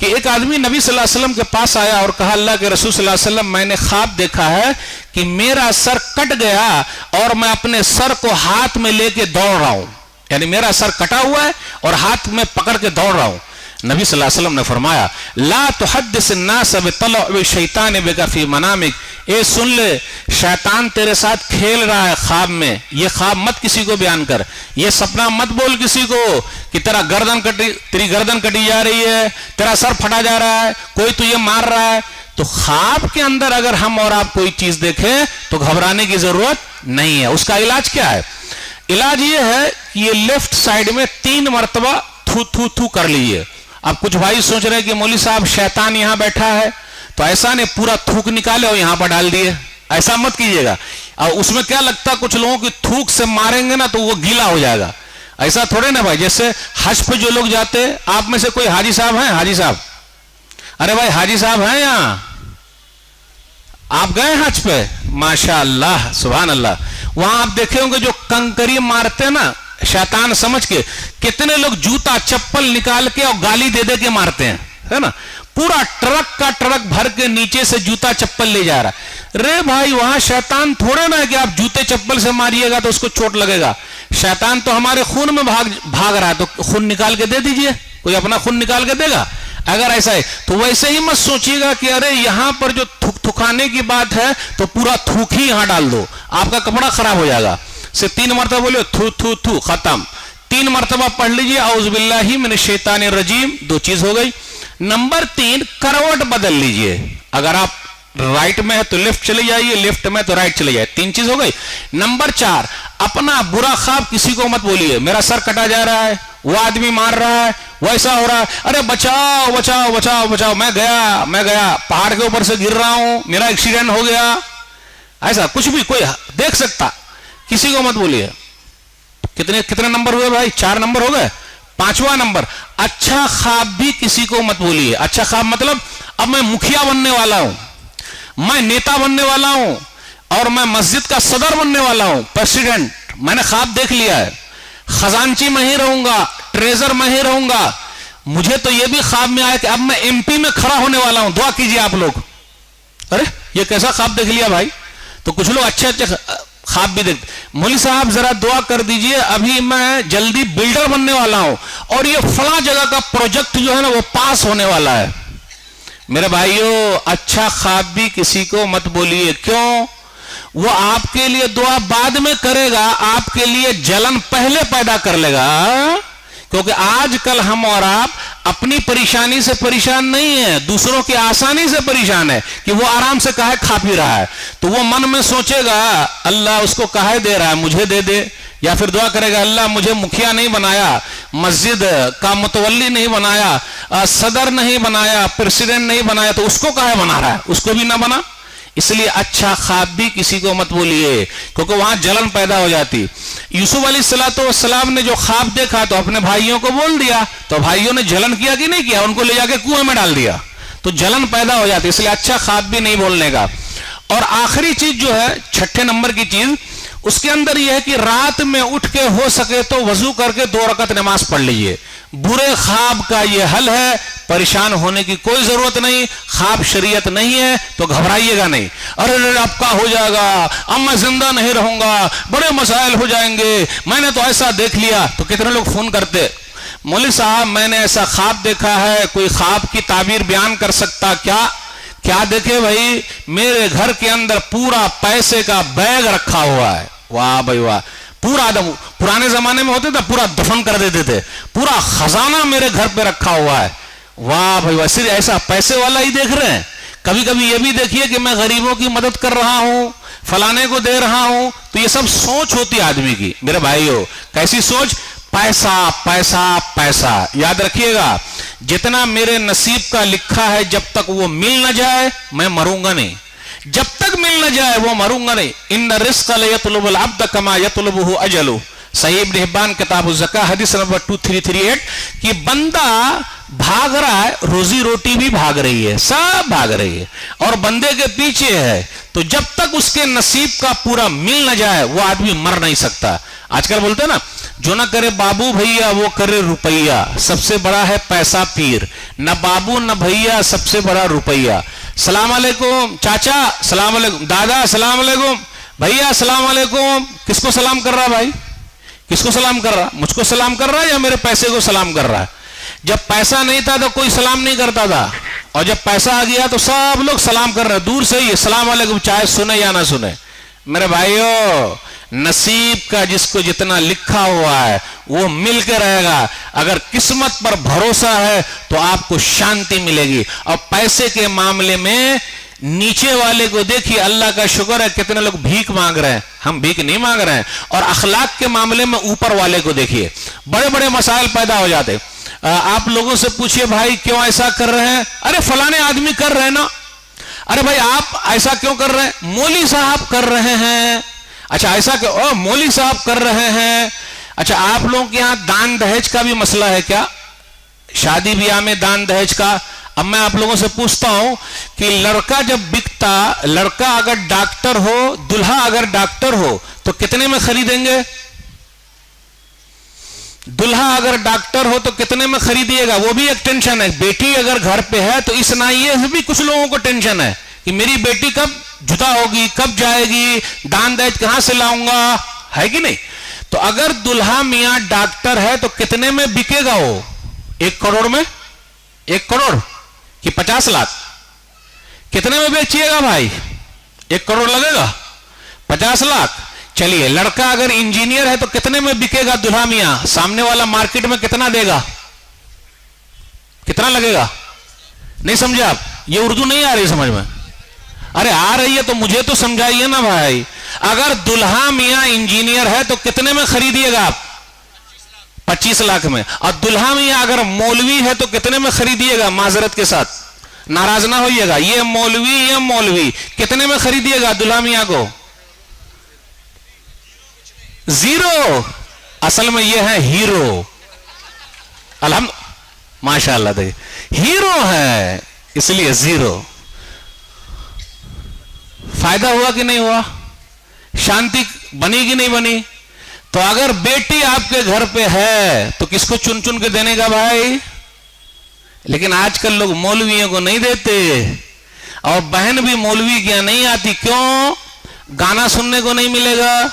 कि एक आदमी नबी सल्लल्लाहु अलैहि वसल्लम के पास आया और कहा, अल्लाह के रसूल सल्लल्लाहु अलैहि वसल्लम, मैंने ख्वाब देखा है कि मेरा सर कट गया और मैं अपने सर को हाथ में लेके दौड़ रहा हूं, यानी मेरा सर कटा हुआ है और हाथ में पकड़ के दौड़ रहा हूं। नबी सल्लल्लाहु अलैहि वसल्लम ने फरमाया, ला तुहद्दिस अन्नास बितलअ शैतान बिका फी मनामिक, ए सुन ले, शैतान तेरे साथ खेल रहा है ख्वाब में, ये ख्वाब मत किसी को बयान कर, ये सपना मत बोल किसी को कि तेरी गर्दन कटी जा रही है, तेरा सर फटा जा रहा है, कोई तुझे मार रहा है। तो ख्वाब के अंदर अगर हम और आप कोई चीज देखें तो घबराने की जरूरत नहीं है। उसका इलाज क्या है? इलाज ये है कि ये लेफ्ट साइड में 3 मरतबा थू थू थू कर लीजिए। अब कुछ भाई सोच रहे हैं कि मौली साहब शैतान यहां बैठा है, तो ऐसा नहीं, पूरा थूक निकाले और यहां पर डाल दिए, ऐसा मत कीजिएगा। और उसमें क्या लगता, कुछ लोगों की थूक से मारेंगे ना तो वो गीला हो जाएगा, ऐसा थोड़े ना भाई। जैसे हज पे जो लोग जाते, आप में से कोई हाजी साहब हैं? हाजी साहब, अरे भाई हाजी साहब हैं यहां? आप गए हज पे? माशाअल्लाह, सुभान अल्लाह। वहां आप देखे होंगे जो कंकरी मारते हैं ना शैतान समझ के, कितने लोग जूता चप्पल निकाल के और गाली दे दे के मारते हैं, है ना? पूरा ट्रक का ट्रक भर के नीचे से जूता चप्पल ले जा रहा है। रे भाई, वहां शैतान थोड़ा ना है कि आप जूते चप्पल से मारिएगा तो उसको चोट लगेगा। शैतान तो हमारे खून में भाग रहा है, तो खून निकाल के दे दीजिए। कोई अपना खून निकाल के देगा? अगर ऐसा है तो वैसे ही मत सोचिएगा कि अरे यहां पर जो थुकाने की बात है तो पूरा थूक ही यहां डाल दो, आपका कपड़ा खराब हो जाएगा। से 3 मरतबा बोलिए थू थू थू, खत्म। 3 मरतबा पढ़ लीजिए औज़ु बिल्लाहि मिनश शैतानिर रजीम, 2 चीज हो गई। नंबर 3, करवट बदल लीजिए। अगर आप राइट में है तो लेफ्ट चले जाइए, लेफ्ट में तो राइट चले जाइए, 3 चीज हो गई। नंबर 4, अपना बुरा ख्वाब किसी को मत बोलिए, मेरा सर कटा जा रहा है, वो आदमी मार रहा है, वैसा हो रहा है, अरे बचाओ बचाओ बचाओ बचाओ, मैं गया पहाड़ के ऊपर से गिर रहा हूं, मेरा एक्सीडेंट हो गया, ऐसा कुछ भी कोई देख सकता, किसी को मत बोलिए। कितने नंबर हुए भाई? 4 नंबर हो गए। 5वां नंबर, अच्छा ख्वाब भी किसी को मत बोलिए। अच्छा ख्वाब मतलब, अब मैं मुखिया बनने वाला हूं, मैं नेता बनने वाला हूं और मैं मस्जिद का सदर बनने वाला हूं, प्रेसिडेंट, मैंने ख्वाब देख लिया है, खजांची में ही रहूंगा, ट्रेजर में ही रहूंगा, मुझे तो यह भी ख्वाब में आया कि अब मैं एमपी में खड़ा होने वाला हूं, दुआ कीजिए आप लोग। अरे ये कैसा ख्वाब देख लिया भाई? तो कुछ लोग अच्छे अच्छे ख्वाब भी देखते, मौलवी साहब जरा दुआ कर दीजिए, अभी मैं जल्दी बिल्डर बनने वाला हूं और ये फला जगह का प्रोजेक्ट जो है ना वो पास होने वाला है। मेरे भाइयों, अच्छा ख्वाब भी किसी को मत बोलिए। क्यों? वो आपके लिए दुआ बाद में करेगा, आपके लिए जलन पहले पैदा कर लेगा। क्योंकि आजकल हम और आप अपनी परेशानी से परेशान नहीं है, दूसरों की आसानी से परेशान है कि वो आराम से काहे खा पी रहा है। तो वो मन में सोचेगा अल्लाह उसको काहे दे रहा है, मुझे दे दे। या फिर दुआ करेगा अल्लाह मुझे मुखिया नहीं बनाया, मस्जिद का मुतवल्ली नहीं बनाया, सदर नहीं बनाया, प्रेसिडेंट नहीं बनाया, तो उसको काहे बना रहा है, उसको भी ना बना। इसलिए अच्छा ख्वाब भी किसी को मत बोलिए, क्योंकि वहां जलन पैदा हो जाती। यूसुफ अलैहिस्सलाम ने जो ख्वाब देखा तो अपने भाइयों को बोल दिया, तो भाइयों ने जलन किया कि नहीं किया, उनको ले जाके कुएं में डाल दिया, तो जलन पैदा हो जाती। इसलिए अच्छा ख्वाब भी नहीं बोलने का। और आखिरी चीज जो है, छठे नंबर की चीज, उसके अंदर यह है कि रात में उठ के हो सके तो वजू करके 2 रकात नमाज पढ़ लीजिए। बुरे ख्वाब का यह हल है, परेशान होने की कोई जरूरत नहीं। ख्वाब शरीयत नहीं है तो घबराइएगा नहीं, अरे अब क्या हो जाएगा, अब मैं जिंदा नहीं रहूंगा, बड़े मसाइल हो जाएंगे, मैंने तो ऐसा देख लिया। तो कितने लोग फोन करते, मौलवी साहब मैंने ऐसा ख्वाब देखा है, कोई ख्वाब की ताबीर बयान कर सकता क्या? क्या देखे भाई, मेरे घर के अंदर पूरा पैसे का बैग रखा हुआ है। वाह भाई वाह, पूरा पुराने जमाने में होते थे पूरा दफन कर देते थे, पूरा खजाना मेरे घर पे रखा हुआ है। वाह भाई वाह, सिर्फ ऐसा पैसे वाला ही देख रहे हैं? कभी कभी ये भी देखिए कि मैं गरीबों की मदद कर रहा हूं, फलाने को दे रहा हूं। तो ये सब सोच होती है आदमी की। मेरे भाइयों, कैसी सोच? पैसा पैसा पैसा। याद रखिएगा, जितना मेरे नसीब का लिखा है जब तक वो मिल न जाए मैं मरूंगा नहीं, जब तक मिल न जाए वो मरूंगा नहीं। इन्न रिस्क लयतलुबुल अब्द कमा यतलुबुहु अजलु। सही इब्न हिब्बान किताबुज़ ज़का हदीस नंबर 2338 कि बंदा भाग रहा है, रोजी रोटी भी भाग रही है, सब भाग रही है और बंदे के पीछे है। तो जब तक उसके नसीब का पूरा मिल न जाए वो आदमी मर नहीं सकता। आजकल बोलते हैं ना, जो ना करे बाबू भैया वो करे रुपया, सबसे बड़ा है पैसा पीर। न बाबू न भैया, सबसे बड़ा रुपया। सलाम अलैकुम चाचा, सलाम अलैकुम दादा, सलाम अलैकुम भैया, सलाम अलैकुम। किसको सलाम कर रहा भाई? किसको सलाम कर रहा? मुझको सलाम कर रहा है या मेरे पैसे को सलाम कर रहा है? जब पैसा नहीं था तो कोई सलाम नहीं करता था, और जब पैसा आ गया तो सब लोग सलाम कर रहे हैं, दूर से ही सलाम अलैकुम, चाहे सुने या ना सुने। मेरे भाइयों, नसीब का जिसको जितना लिखा हुआ है वो मिल के रहेगा। अगर किस्मत पर भरोसा है तो आपको शांति मिलेगी। और पैसे के मामले में नीचे वाले को देखिए, अल्लाह का शुक्र है कितने लोग भीख मांग रहे हैं, हम भीख नहीं मांग रहे हैं। और अखलाक के मामले में ऊपर वाले को देखिए, बड़े बड़े मसाइल पैदा हो जाते। आप लोगों से पूछिए भाई क्यों ऐसा कर रहे हैं? अरे फलाने आदमी कर रहे हैं ना। अरे भाई आप ऐसा क्यों कर रहे हैं? मौलवी साहब कर रहे हैं। अच्छा ऐसा क्यों? मौलवी साहब कर रहे हैं। अच्छा आप लोगों के यहाँ दान दहेज का भी मसला है क्या? शादी ब्याह में दान दहेज का? अब मैं आप लोगों से पूछता हूं कि लड़का जब बिकता, लड़का अगर डॉक्टर हो, दुल्हा अगर डॉक्टर हो तो कितने में खरीदेंगे? दुल्हा अगर डॉक्टर हो तो कितने में खरीदिएगा? वो भी एक टेंशन है। बेटी अगर घर पे है तो इस नाइये से भी कुछ लोगों को टेंशन है कि मेरी बेटी कब जुदा होगी, कब जाएगी, दान दहेज कहां से लाऊंगा, है कि नहीं? तो अगर दुल्हा मियां डॉक्टर है तो कितने में बिकेगा वो? 1 करोड़ में? 1 करोड़ कि 50 लाख? कितने में बेचिएगा भाई? 1 करोड़ लगेगा, 50 लाख। चलिए लड़का अगर इंजीनियर है तो कितने में बिकेगा दुल्हा मियां? सामने वाला मार्केट में कितना देगा? कितना लगेगा? नहीं समझे आप? ये उर्दू नहीं आ रही समझ में? अरे आ रही है तो मुझे तो समझाइए ना भाई। अगर दुल्हा मियां इंजीनियर है तो कितने में खरीदिएगा आप? 25 लाख में। और दुल्हा मियां अगर मौलवी है तो कितने में खरीदिएगा? माजरत के साथ, नाराज ना होइएगा, ये मौलवी कितने में खरीदिएगा दुल्हा मियां को? 0। असल में ये है हीरो। माशाअल्लाह, देखिए हीरो है इसलिए 0। फायदा हुआ कि नहीं हुआ? शांति बनी कि नहीं बनी? तो अगर बेटी आपके घर पे है तो किसको चुन चुन के देने का भाई? लेकिन आजकल लोग मौलवियों को नहीं देते, और बहन भी मौलवी क्या नहीं आती। क्यों? गाना सुनने को नहीं मिलेगा,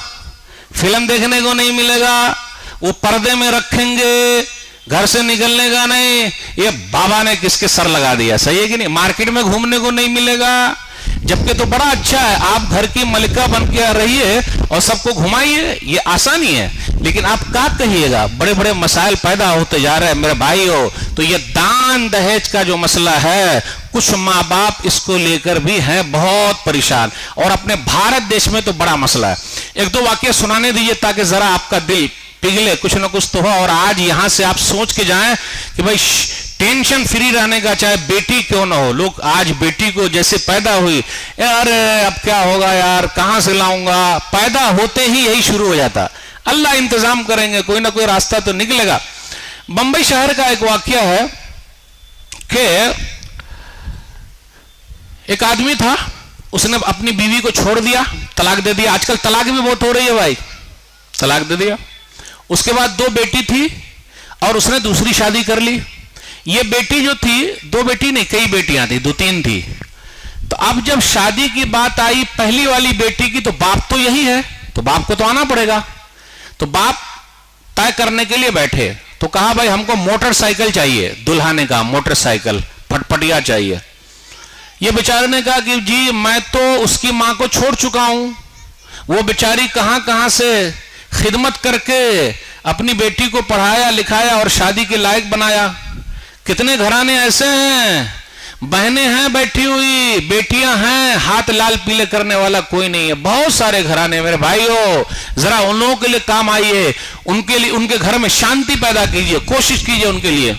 फिल्म देखने को नहीं मिलेगा, वो पर्दे में रखेंगे, घर से निकलने का नहीं। ये बाबा ने किसके सर लगा दिया, सही है कि नहीं। मार्केट में घूमने को नहीं मिलेगा, जबकि तो बड़ा अच्छा है, आप घर की मलिका बन के रहिए और सबको घुमाइए, ये आसानी है। लेकिन आप क्या कहिएगा, बड़े बड़े मसाइल पैदा होते जा रहे हैं मेरे भाइयों। तो ये दान दहेज का जो मसला है, कुछ माँ बाप इसको लेकर भी हैं बहुत परेशान, और अपने भारत देश में तो बड़ा मसला है। एक दो वाकया सुनाने दीजिए ताकि जरा आपका दिल पिघले, कुछ ना कुछ तो हो। और आज यहां से आप सोच के जाएं कि भाई टेंशन फ्री रहने का, चाहे बेटी क्यों ना हो। लोग आज बेटी को जैसे पैदा हुई, अरे अब क्या होगा यार, कहां से लाऊंगा, पैदा होते ही यही शुरू हो जाता। अल्लाह इंतजाम करेंगे, कोई ना कोई रास्ता तो निकलेगा। बंबई शहर का एक वाकया है कि एक आदमी था, उसने अपनी बीवी को छोड़ दिया, तलाक दे दिया। आजकल तलाक भी बहुत हो रही है भाई, तलाक दे दिया। उसके बाद दो बेटी थी और उसने दूसरी शादी कर ली। ये बेटी जो थी, दो बेटी नहीं कई बेटियां थी, दो तीन थी। तो अब जब शादी की बात आई पहली वाली बेटी की, तो बाप तो यही है, तो बाप को तो आना पड़ेगा। तो बाप तय करने के लिए बैठे, तो कहा भाई हमको मोटरसाइकिल चाहिए, दुल्हाने का मोटरसाइकिल फटफटिया चाहिए। ये बेचारे ने कहा कि जी मैं तो उसकी मां को छोड़ चुका हूं, वो बेचारी कहां कहां से खिदमत करके अपनी बेटी को पढ़ाया लिखाया और शादी के लायक बनाया। कितने घराने ऐसे हैं, बहनें हैं बैठी हुई, बेटियां हैं, हाथ लाल पीले करने वाला कोई नहीं है। बहुत सारे घराने मेरे भाइयों, जरा उन लोगों के लिए काम आइए, उनके लिए, उनके घर में शांति पैदा कीजिए, कोशिश कीजिए उनके लिए।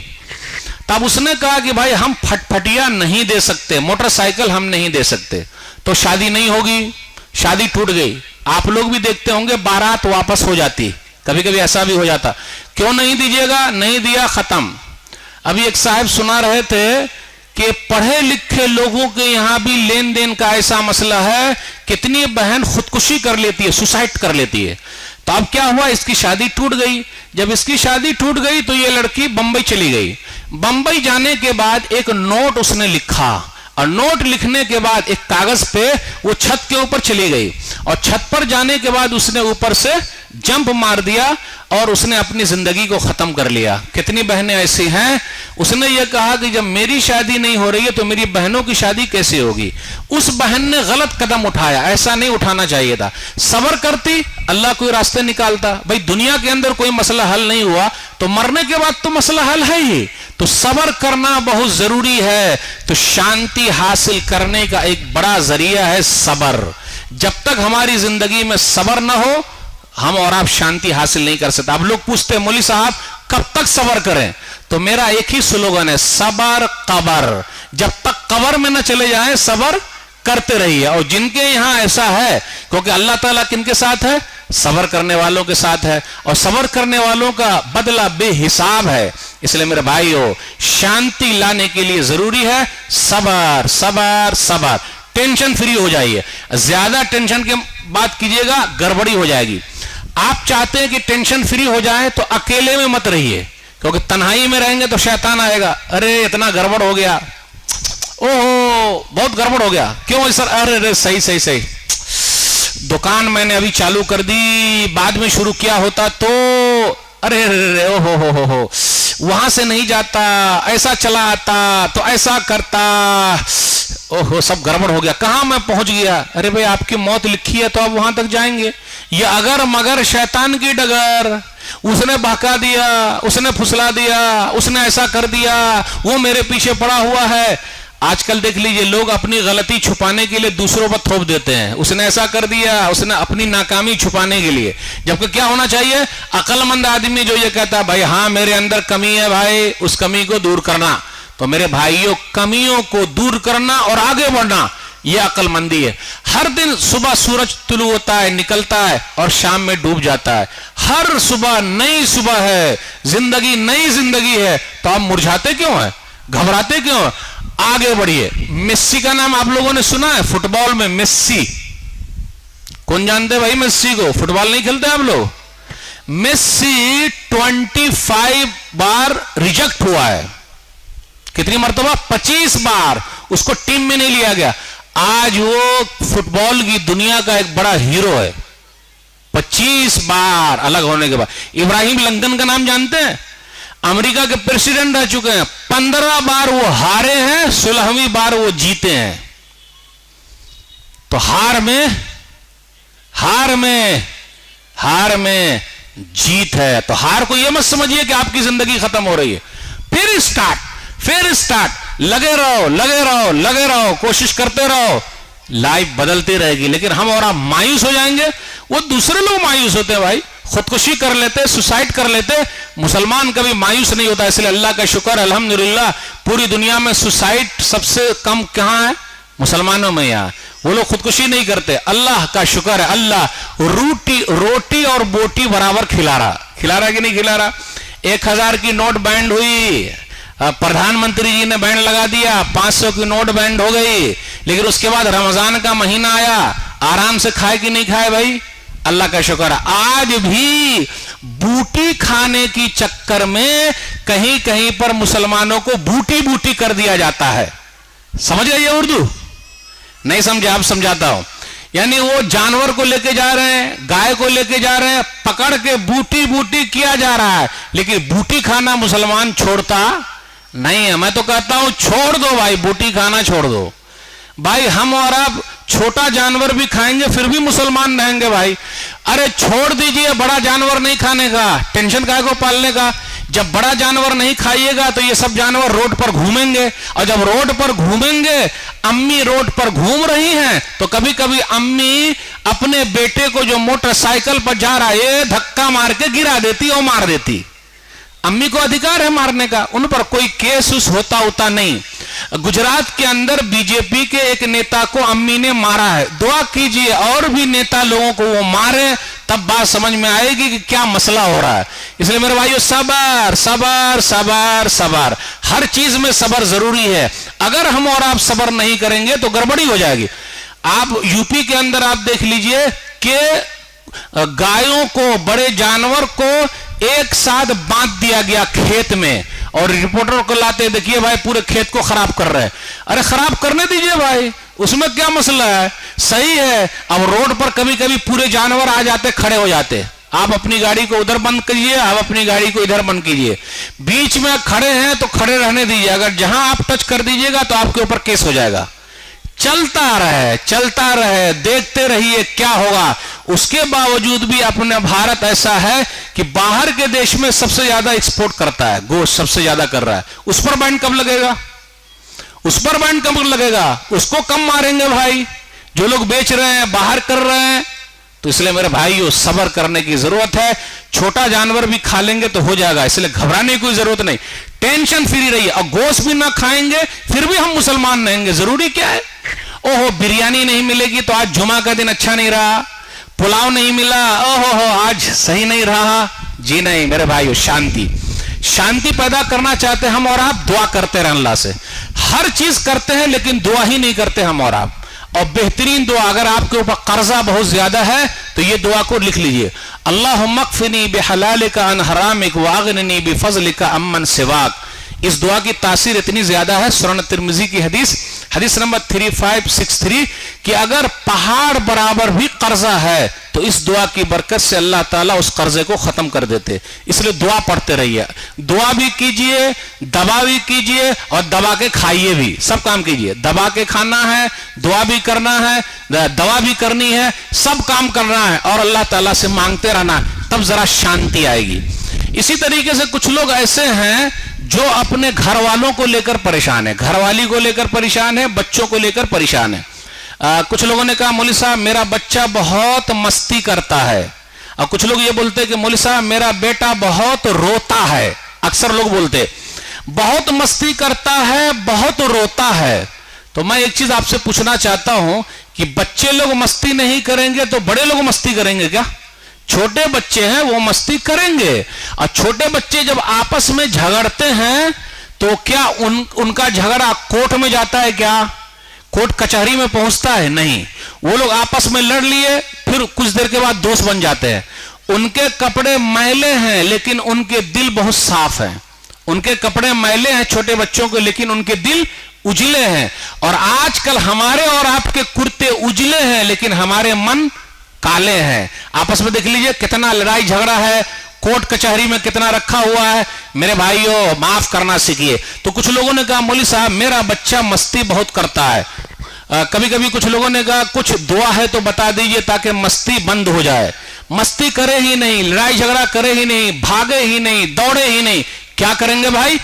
तब उसने कहा कि भाई हम फटफटिया नहीं दे सकते, मोटरसाइकिल हम नहीं दे सकते, तो शादी नहीं होगी। शादी टूट गई। आप लोग भी देखते होंगे बारात वापस हो जाती, कभी कभी ऐसा भी हो जाता। क्यों नहीं दीजिएगा, नहीं दिया, खत्म। अभी एक साहब सुना रहे थे कि पढ़े लिखे लोगों के यहां भी लेन देन का ऐसा मसला है, कितनी बहन खुदकुशी कर लेती है, सुसाइड कर लेती है। तो अब क्या हुआ, इसकी शादी टूट गई। जब इसकी शादी टूट गई तो ये लड़की बंबई चली गई। बंबई जाने के बाद एक नोट उसने लिखा, और नोट लिखने के बाद एक कागज पे वो छत के ऊपर चली गई, और छत पर जाने के बाद उसने ऊपर से जंप मार दिया और उसने अपनी जिंदगी को खत्म कर लिया। कितनी बहनें ऐसी हैं, उसने ये कहा कि जब मेरी शादी नहीं हो रही है तो मेरी बहनों की शादी कैसे होगी। उस बहन ने गलत कदम उठाया, ऐसा नहीं उठाना चाहिए था। सब्र करती, अल्लाह कोई रास्ते निकालता। भाई दुनिया के अंदर कोई मसला हल नहीं हुआ तो मरने के बाद तो मसला हल है ही। तो सब्र करना बहुत जरूरी है। तो शांति हासिल करने का एक बड़ा जरिया है सब्र। जब तक हमारी जिंदगी में सब्र ना हो, हम और आप शांति हासिल नहीं कर सकते। आप लोग पूछते हैं मौली साहब कब तक सब्र करें, तो मेरा एक ही स्लोगन है, सबर कबर। जब तक कबर में न चले जाएं, सब्र करते रहिए। और जिनके यहां ऐसा है, क्योंकि अल्लाह ताला किनके साथ है, सब्र करने वालों के साथ है, और सब्र करने वालों का बदला बेहिसाब है। इसलिए मेरे भाइयों, शांति लाने के लिए जरूरी है सबर सबर सबर। टेंशन फ्री हो जाइए, ज्यादा टेंशन की बात कीजिएगा गड़बड़ी हो जाएगी। आप चाहते हैं कि टेंशन फ्री हो जाए तो अकेले में मत रहिए, क्योंकि तन्हाई में रहेंगे तो शैतान आएगा, अरे इतना गड़बड़ हो गया, ओहो बहुत गड़बड़ हो गया, क्यों सर, अरे सही सही सही, दुकान मैंने अभी चालू कर दी, बाद में शुरू किया होता तो, अरे ओहो हो, वहां से नहीं जाता, ऐसा चला आता तो ऐसा करता, ओहो सब गड़बड़ हो गया, कहां मैं पहुंच गया। अरे भाई आपकी मौत लिखी है तो आप वहां तक जाएंगे। ये अगर मगर शैतान की डगर, उसने बहका दिया, उसने फुसला दिया, उसने ऐसा कर दिया, वो मेरे पीछे पड़ा हुआ है। आजकल देख लीजिए लोग अपनी गलती छुपाने के लिए दूसरों पर थोप देते हैं, उसने ऐसा कर दिया, उसने अपनी नाकामी छुपाने के लिए। जबकि क्या होना चाहिए, अक्लमंद आदमी जो ये कहता है भाई हाँ मेरे अंदर कमी है भाई, उस कमी को दूर करना। तो मेरे भाइयों, कमियों को दूर करना और आगे बढ़ना, यह अक्लमंदी है। हर दिन सुबह सूरज तुलू होता है, निकलता है और शाम में डूब जाता है। हर सुबह नई सुबह है, जिंदगी नई जिंदगी है, तो आप मुरझाते क्यों हैं, घबराते क्यों हैं? आगे बढ़िए। मेस्सी का नाम आप लोगों ने सुना है, फुटबॉल में मेस्सी, कौन जानते भाई मेस्सी को? फुटबॉल नहीं खेलते आप लोग। मेस्सी 25 बार रिजेक्ट हुआ है। कितनी मरतबा? 25 बार उसको टीम में नहीं लिया गया। आज वो फुटबॉल की दुनिया का एक बड़ा हीरो है। 25 बार अलग होने के बाद। इब्राहिम लिंकन का नाम जानते हैं? अमेरिका के प्रेसिडेंट रह चुके हैं। 15 बार वो हारे हैं, 16वीं बार वो जीते हैं। तो हार में जीत है। तो हार को ये मत समझिए कि आपकी जिंदगी खत्म हो रही है। फिर स्टार्ट, लगे रहो, कोशिश करते रहो, लाइफ बदलती रहेगी। लेकिन हम और आप मायूस हो जाएंगे। वो दूसरे लोग मायूस होते हैं भाई, खुदकुशी कर लेते, सुसाइड कर लेते। मुसलमान कभी मायूस नहीं होता। इसलिए अल्लाह का शुक्र, अल्हम्दुलिल्लाह, पूरी दुनिया में सुसाइड सबसे कम कहां है? मुसलमानों में। यहां वो लोग खुदकुशी नहीं करते। अल्लाह का शुक्र है, अल्लाह रोटी और बोटी बराबर खिला रहा कि नहीं खिला रहा। 1000 की नोट बैंड हुई, प्रधानमंत्री जी ने बैंड लगा दिया, 500 की नोट बैंड हो गई। लेकिन उसके बाद रमजान का महीना आया, आराम से खाए कि नहीं खाए भाई? अल्लाह का शुक्र है। आज भी बूटी खाने की चक्कर में कहीं कहीं पर मुसलमानों को बूटी कर दिया जाता है। समझ गए ये उर्दू? नहीं समझे? आप समझाता हूं। यानी वो जानवर को लेके जा रहे हैं, गाय को लेके जा रहे हैं, पकड़ के बूटी किया जा रहा है। लेकिन बूटी खाना मुसलमान छोड़ता नहीं है। मैं तो कहता हूं छोड़ दो भाई, बूटी खाना छोड़ दो भाई। हम और आप छोटा जानवर भी खाएंगे फिर भी मुसलमान रहेंगे भाई। अरे छोड़ दीजिए बड़ा जानवर नहीं खाने का, टेंशन काहे को पालने का। जब बड़ा जानवर नहीं खाइएगा तो ये सब जानवर रोड पर घूमेंगे, और जब रोड पर घूमेंगे, अम्मी रोड पर घूम रही हैं, तो कभी कभी अम्मी अपने बेटे को जो मोटरसाइकिल पर जा रहा है धक्का मार के गिरा देती और मार देती। अम्मी को अधिकार है मारने का, उन पर कोई केस उस होता नहीं। गुजरात के अंदर बीजेपी के एक नेता को अम्मी ने मारा है। दुआ कीजिए और भी नेता लोगों को वो मारे, तब बात समझ में आएगी कि क्या मसला हो रहा है। इसलिए मेरे भाइयों, सबर, हर चीज में सबर जरूरी है। अगर हम और आप सबर नहीं करेंगे तो गड़बड़ी हो जाएगी। आप यूपी के अंदर आप देख लीजिए कि गायों को, बड़े जानवर को एक साथ बांध दिया गया खेत में, और रिपोर्टर को लाते, देखिए भाई पूरे खेत को खराब कर रहे हैं। अरे खराब करने दीजिए भाई, उसमें क्या मसला है? सही है। अब रोड पर कभी कभी पूरे जानवर आ जाते, खड़े हो जाते। आप अपनी गाड़ी को उधर बंद कीजिए, आप अपनी गाड़ी को इधर बंद कीजिए। बीच में खड़े हैं तो खड़े रहने दीजिए। अगर जहां आप टच कर दीजिएगा तो आपके ऊपर केस हो जाएगा। चलता रहे, देखते रहिए क्या होगा। उसके बावजूद भी अपना भारत ऐसा है कि बाहर के देश में सबसे ज्यादा एक्सपोर्ट करता है, गोश्त सबसे ज्यादा कर रहा है। उस पर बैन कब लगेगा? उसको कम मारेंगे भाई, जो लोग बेच रहे हैं, बाहर कर रहे हैं। तो इसलिए मेरे भाइयों, सब्र करने की जरूरत है। छोटा जानवर भी खा लेंगे तो हो जाएगा, इसलिए घबराने की कोई जरूरत नहीं। टेंशन फ्री रहिए। और गोश्त भी ना खाएंगे फिर भी हम मुसलमान रहेंगे, जरूरी क्या है? ओहो बिरयानी नहीं मिलेगी तो आज जुमा का दिन अच्छा नहीं रहा, पुलाव नहीं मिला, ओहो आज सही नहीं रहा। जी नहीं मेरे भाइयों, शांति पैदा करना चाहते हैं हम और आप, दुआ करते रहे अल्लाह से। हर चीज करते हैं लेकिन दुआ ही नहीं करते हम और आप। और बेहतरीन दुआ, अगर आपके ऊपर कर्जा बहुत ज्यादा है तो ये दुआ को लिख लीजिए, अल्लाहुम्मा क़्फ़िनी बिहलालिका अन हरामिक वअग़निनी बिफ़ज़लिका अम्मन सिवाक। इस दुआ की तासीर इतनी ज्यादा है, सुनन तिर्मिज़ी की हदीस नंबर 3563, कि अगर पहाड़ बराबर भी कर्जा है तो इस दुआ की बरकत से अल्लाह ताला उस कर्जे को खत्म कर देते। इसलिए दुआ पढ़ते रहिए, दुआ भी कीजिए, दवा भी कीजिए, और दबा के खाइए भी। सब काम कीजिए, दबा के खाना है, दुआ भी करना है, दवा भी करनी है, सब काम करना है, और अल्लाह ताला से मांगते रहना, तब जरा शांति आएगी। इसी तरीके से कुछ लोग ऐसे हैं जो अपने घर वालों को लेकर परेशान है, घरवाली को लेकर परेशान है, बच्चों को लेकर परेशान है। कुछ लोगों ने कहा मौलवी साहब मेरा बच्चा बहुत मस्ती करता है, और कुछ लोग ये बोलते कि मौलवी साहब मेरा बेटा बहुत रोता है। अक्सर लोग बोलते बहुत मस्ती करता है, बहुत रोता है। तो मैं एक चीज आपसे पूछना चाहता हूं कि बच्चे लोग मस्ती नहीं करेंगे तो बड़े लोग मस्ती करेंगे क्या? छोटे बच्चे हैं वो मस्ती करेंगे, और छोटे बच्चे जब आपस में झगड़ते हैं तो क्या उनका झगड़ा कोर्ट में जाता है क्या? कोर्ट कचहरी में पहुंचता है? नहीं। वो लोग आपस में लड़ लिए, फिर कुछ देर के बाद दोस्त बन जाते हैं। उनके कपड़े मैले हैं लेकिन उनके दिल बहुत साफ हैं, उनके कपड़े मैले हैं छोटे बच्चों के, लेकिन उनके दिल उजले हैं। और आजकल हमारे और आपके कुर्ते उजले हैं, लेकिन हमारे मन काले हैं। आपस में देख लीजिए कितना लड़ाई झगड़ा है, कोर्ट कचहरी में कितना रखा हुआ है। मेरे भाइयों, माफ करना सीखिए। तो कुछ लोगों ने कहा मौलवी साहब मेरा बच्चा मस्ती बहुत करता है। कभी कभी कुछ लोगों ने कहा कुछ दुआ है तो बता दीजिए ताकि मस्ती बंद हो जाए। मस्ती करे ही नहीं, लड़ाई झगड़ा करे ही नहीं, भागे ही नहीं, दौड़े ही नहीं, क्या करेंगे भाई?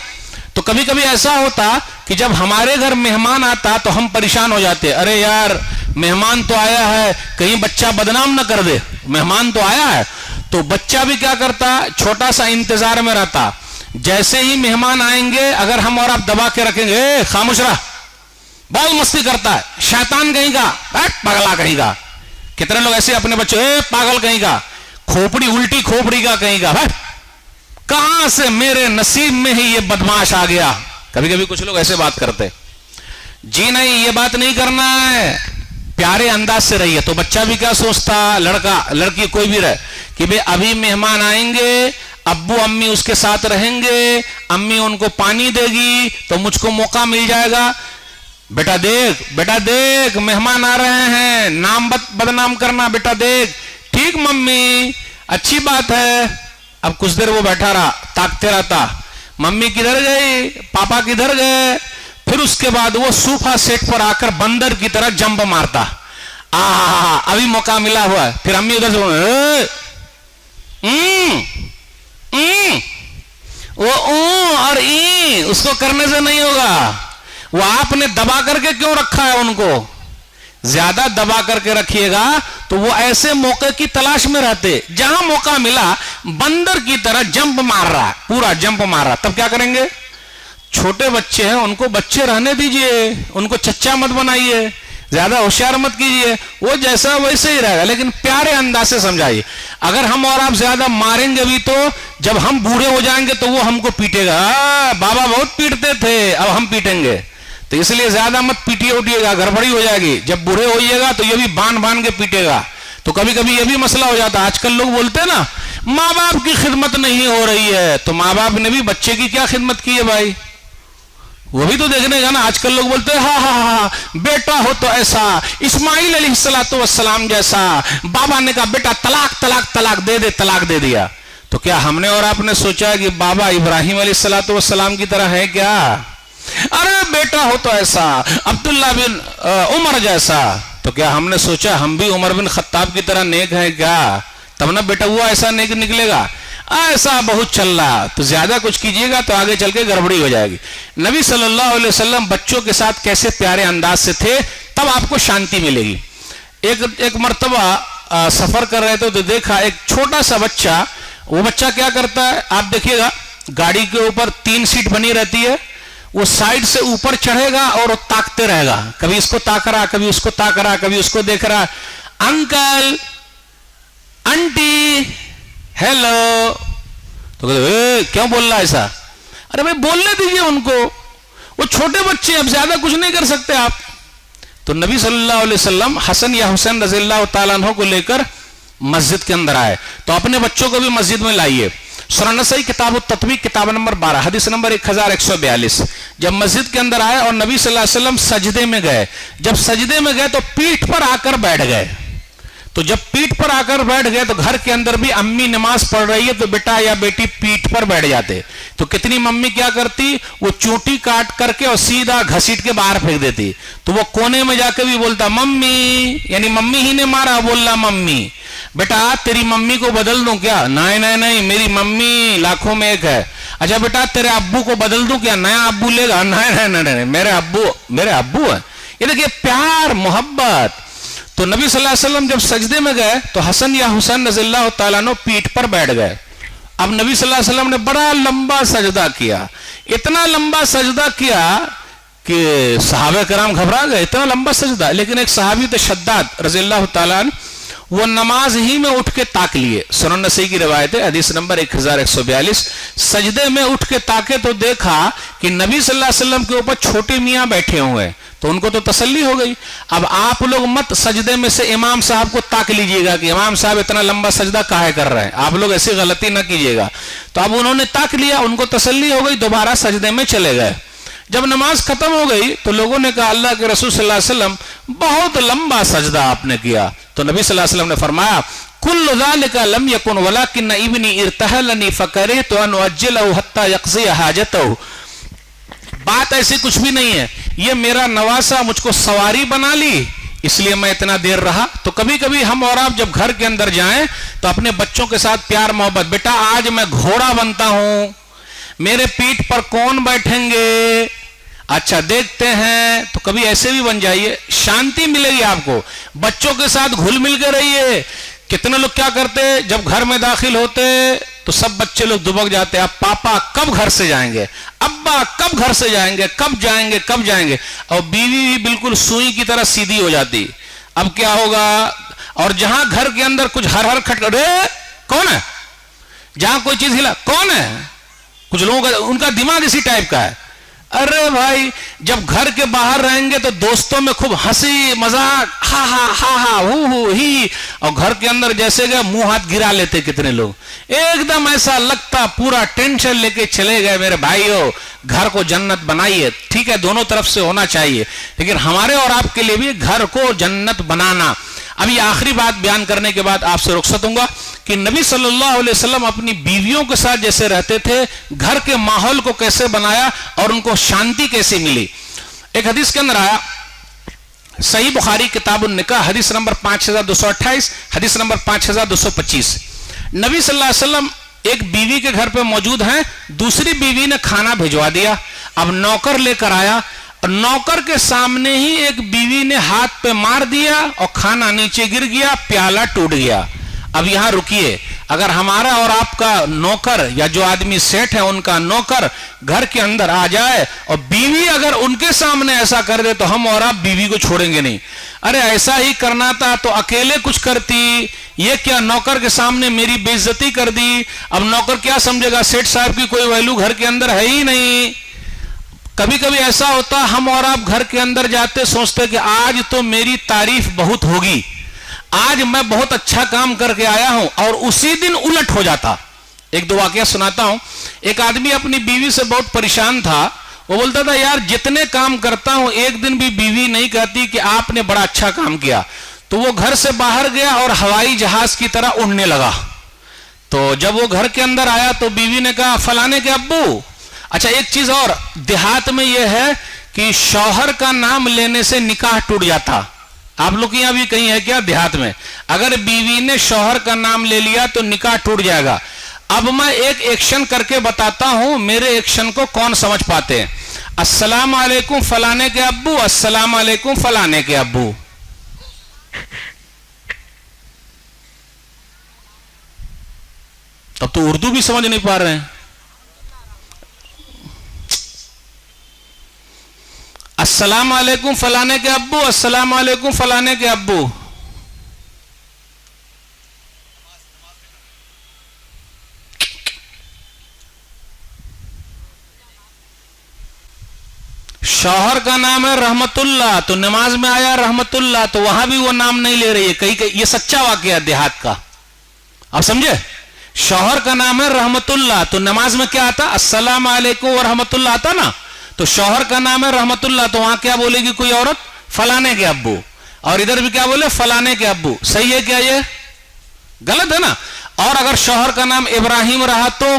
तो कभी कभी ऐसा होता कि जब हमारे घर मेहमान आता तो हम परेशान हो जाते, अरे यार मेहमान तो आया है, कहीं बच्चा बदनाम ना कर दे, मेहमान तो आया है। तो बच्चा भी क्या करता, छोटा सा इंतजार में रहता। जैसे ही मेहमान आएंगे, अगर हम और आप दबा के रखेंगे, खामोश रहा, बहुत मस्ती करता है, शैतान कहीं का, पगला कहीं का। कितने लोग ऐसे अपने बच्चे, पागल कहीं का, खोपड़ी उल्टी खोपड़ी का कहीं का, कहां से मेरे नसीब में ही ये बदमाश आ गया। कभी कभी कुछ लोग ऐसे बात करते। जी नहीं, ये बात नहीं करना है, प्यारे अंदाज से रहिए। तो बच्चा भी क्या सोचता, लड़का लड़की कोई भी रहे, कि भाई अभी मेहमान आएंगे, अब्बू अम्मी उसके साथ रहेंगे, अम्मी उनको पानी देगी तो मुझको मौका मिल जाएगा। बेटा देख मेहमान आ रहे हैं, नाम बदनाम करना, बेटा देख। ठीक मम्मी, अच्छी बात है। अब कुछ देर वो बैठा रहा, ताकते रहता, मम्मी किधर गई, पापा किधर गए। फिर उसके बाद वो सोफा सेट पर आकर बंदर की तरह जंप मारता, अभी मौका मिला हुआ है। फिर अम्मी उधर से वो और उसको करने से नहीं होगा। वो आपने दबा करके क्यों रखा है उनको? ज्यादा दबा करके रखिएगा तो वो ऐसे मौके की तलाश में रहते, जहां मौका मिला बंदर की तरह जंप मार रहा, पूरा जंप मार रहा। तब क्या करेंगे? छोटे बच्चे हैं, उनको बच्चे रहने दीजिए, उनको चच्चा मत बनाइए, ज्यादा होशियार मत कीजिए, वो जैसा वैसे ही रहेगा, लेकिन प्यारे अंदाज से समझाइए। अगर हम और आप ज्यादा मारेंगे भी तो जब हम बूढ़े हो जाएंगे तो वो हमको पीटेगा, बाबा बहुत पीटते थे, अब हम पीटेंगे। तो इसलिए ज्यादा मत पीटिए उठिएगा, गड़बड़ी हो जाएगी। जब बूढ़े होइएगा तो ये भी बांध के पीटेगा। तो कभी कभी ये भी मसला हो जाता है। आजकल लोग बोलते हैं ना, माँ बाप की खिदमत नहीं हो रही है, तो माँ बाप ने भी बच्चे की क्या खिदमत की है भाई? वो भी तो देखने का ना। आजकल लोग बोलते हैं हाँ, बेटा हो तो ऐसा, इस्माइल अलैहिस्सलाम जैसा। बाबा ने कहा बेटा तलाक दे दे, तलाक दे दिया। तो क्या हमने और आपने सोचा कि बाबा इब्राहिम अलैहिस्सलाम की तरह है क्या? अरे बेटा हो तो ऐसा, अब्दुल्ला बिन उमर जैसा। तो क्या हमने सोचा हम भी उमर बिन खत्ताब की तरह नेक हैं क्या? तब ना बेटा हुआ ऐसा नेक निकलेगा। ऐसा बहुत चल रहा, तो ज्यादा कुछ कीजिएगा तो आगे चल के गड़बड़ी हो जाएगी। नबी सल्लल्लाहु अलैहि वसल्लम बच्चों के साथ कैसे प्यारे अंदाज से थे, तब आपको शांति मिलेगी। एक मर्तबा सफर कर रहे थे तो देखा एक छोटा सा बच्चा। वो बच्चा क्या करता है आप देखिएगा, गाड़ी के ऊपर 3 सीट बनी रहती है, वो साइड से ऊपर चढ़ेगा और वो ताकते रहेगा, कभी इसको ताक रहा, कभी उसको ताक रहा, कभी उसको देख रहा। अंकल आंटी हेलो, तो क्यों बोल रहा है ऐसा? अरे भाई बोलने दीजिए उनको, वो छोटे बच्चे, अब ज्यादा कुछ नहीं कर सकते आप। तो नबी सल्लल्लाहु अलैहि वसल्लम हसन या हुसैन रज़ियल्लाहु ताला अन्हु को लेकर मस्जिद के अंदर आए। तो अपने बच्चों को भी मस्जिद में लाइए। सुनन नसई किताब तत्वीक किताब नंबर 12 हदीस नंबर 1142। जब मस्जिद के अंदर आए और नबी सल्लल्लाहु अलैहि वसल्लम सजदे में गए, जब सजदे में गए तो पीठ पर आकर बैठ गए। तो जब पीठ पर आकर बैठ गए तो घर के अंदर भी अम्मी नमाज पढ़ रही है तो बेटा या बेटी पीठ पर बैठ जाते। तो कितनी मम्मी क्या करती, वो चोटी काट करके और सीधा घसीट के बाहर फेंक देती। तो वो कोने में जाकर भी बोलता मम्मी, यानी मम्मी ही ने मारा, बोल रहा मम्मी। बेटा तेरी मम्मी को बदल दूं क्या? नहीं, मेरी मम्मी लाखों में एक है। अच्छा बेटा तेरे अब्बू को बदल दूं क्या? नया अब्बू लेगा? नहीं, मेरे अब्बू है। ये देखिए प्यार मोहब्बत। तो नबी सल्लल्लाहु अलैहि वसल्लम जब सजदे में गए तो हसन या हुसैन रज़ियल्लाहु ताला अन्हु पीठ पर बैठ गए। अब नबी सल्लल्लाहु अलैहि वसल्लम ने बड़ा लंबा सजदा किया, इतना लंबा सजदा किया कि सहाबे कराम घबरा गए, इतना लंबा सजदा। लेकिन एक सहाबी थे शद्दाद रज़ियल्लाहु ताला अन्हु, वो नमाज ही में उठ के ताक लिए। सुनन नसई की रिवायत है, हदीस नंबर 1142। सजदे में उठ के ताके तो देखा कि नबी सल्लल्लाहु अलैहि वसल्लम के ऊपर छोटे मियां बैठे हुए हैं, तो उनको तो तसल्ली हो गई। अब आप लोग मत सजदे में से इमाम साहब को ताक लीजिएगा कि इमाम साहब इतना लंबा सजदा काहे कर रहे हैं, आप लोग ऐसी गलती ना कीजिएगा। तो अब उन्होंने ताक लिया, उनको तसल्ली हो गई, दोबारा सजदे में चले गए। जब नमाज खत्म हो गई तो लोगों ने कहा अल्लाह के रसूल सल्लल्लाहु अलैहि वसल्लम बहुत लंबा सजदा आपने किया। तो नबी सल्लल्लाहु अलैहि वसल्लम ने फरमाया कुल्लु ज़ालिका लम यकुन वलाकिन इब्नी इर्तहलनी फकरिहतु अन उअज्जिलहु हत्ता यक़ज़ी हाजतहु। बात ऐसी कुछ भी नहीं है, ये मेरा नवासा मुझको सवारी बना ली इसलिए मैं इतना देर रहा। तो कभी कभी हम और आप जब घर के अंदर जाएं तो अपने बच्चों के साथ प्यार मोहब्बत, बेटा आज मैं घोड़ा बनता हूं, मेरे पीठ पर कौन बैठेंगे, अच्छा देखते हैं, तो कभी ऐसे भी बन जाइए, शांति मिलेगी आपको। बच्चों के साथ घुल मिल के रहिए। कितने लोग क्या करते, जब घर में दाखिल होते तो सब बच्चे लोग दुबक जाते, अब पापा कब घर से जाएंगे, अब्बा कब घर से जाएंगे, कब जाएंगे कब जाएंगे। और बीवी भी बिल्कुल सुई की तरह सीधी हो जाती, अब क्या होगा। और जहां घर के अंदर कुछ हर हर खट, अरे कौन है, जहां कोई चीज हिला कौन है, कुछ लोगों का उनका दिमाग इसी टाइप का है। अरे भाई जब घर के बाहर रहेंगे तो दोस्तों में खूब हंसी मजाक, हा हा हा हा हु ही, और घर के अंदर जैसे गए मुंह हाथ गिरा लेते कितने लोग, एकदम ऐसा लगता पूरा टेंशन लेके चले गए। मेरे भाइयों घर को जन्नत बनाइए, ठीक है दोनों तरफ से होना चाहिए, लेकिन हमारे और आपके लिए भी घर को जन्नत बनाना। अब ये आखिरी बात बयान करने के बाद आपसे रुखसत दूंगा कि नबी सल्लल्लाहु अलैहि वसल्लम अपनी बीवियों के साथ जैसे रहते थे, घर के माहौल को कैसे बनाया और उनको शांति कैसे मिली। एक हदीस के अंदर आया, सही बुखारी किताबुन निकाह हदीस नंबर 5228, हदीस नंबर 5225। नबी सल्लल्लाहु अलैहि वसल्लम एक बीवी के घर पे मौजूद हैं, दूसरी बीवी ने खाना भिजवा दिया। अब नौकर लेकर आया, नौकर के सामने ही एक बीवी ने हाथ पे मार दिया और खाना नीचे गिर गया, प्याला टूट गया। अब यहां रुकिए, अगर हमारा और आपका नौकर या जो आदमी सेठ है उनका नौकर घर के अंदर आ जाए और बीवी अगर उनके सामने ऐसा कर दे तो हम और आप बीवी को छोड़ेंगे नहीं। अरे ऐसा ही करना था तो अकेले कुछ करती, ये क्या नौकर के सामने मेरी बेइज्जती कर दी। अब नौकर क्या समझेगा, सेठ साहब की कोई वैल्यू घर के अंदर है ही नहीं। कभी कभी ऐसा होता हम और आप घर के अंदर जाते सोचते कि आज तो मेरी तारीफ बहुत होगी, आज मैं बहुत अच्छा काम करके आया हूं, और उसी दिन उलट हो जाता। एक दो वाकया सुनाता हूं। एक आदमी अपनी बीवी से बहुत परेशान था, वो बोलता था यार जितने काम करता हूं एक दिन भी बीवी नहीं कहती कि आपने बड़ा अच्छा काम किया। तो वो घर से बाहर गया और हवाई जहाज की तरह उड़ने लगा। तो जब वो घर के अंदर आया तो बीवी ने कहा फलाने के अब्बू, अच्छा एक चीज और, देहात में यह है कि शौहर का नाम लेने से निकाह टूट जाता। आप लोग यहां भी कहीं है क्या देहात में, अगर बीवी ने शौहर का नाम ले लिया तो निकाह टूट जाएगा। अब मैं एक एक्शन करके बताता हूं, मेरे एक्शन को कौन समझ पाते हैं। अस्सलाम वालेकुम फलाने के अब्बू, अस्सलाम वालेकुम फलाने के अब्बू। तब तो उर्दू भी समझ नहीं पा रहे हैं। अस्सलाम वालेकुम फलाने के अब्बू, अस्सलाम वालेकुम फलाने के अब्बू। शौहर का नाम है रहमतुल्लाह, तो नमाज में आया रहमतुल्लाह, तो वहां भी वो नाम नहीं ले रही है। कहीं ये सच्चा वाकया है देहात का, आप समझे। शौहर का नाम है रहमतुल्लाह, तो नमाज में क्या आता, अस्सलाम वालेकुम व रहमतुल्लाह आता ना। तो शौहर का नाम है रहमतुल्लाह, तो वहां क्या बोलेगी कोई औरत, फलाने के अब्बू, और इधर भी क्या बोले, फलाने के अब्बू। सही है क्या, ये गलत है ना। और अगर शौहर का नाम इब्राहिम रहा तो,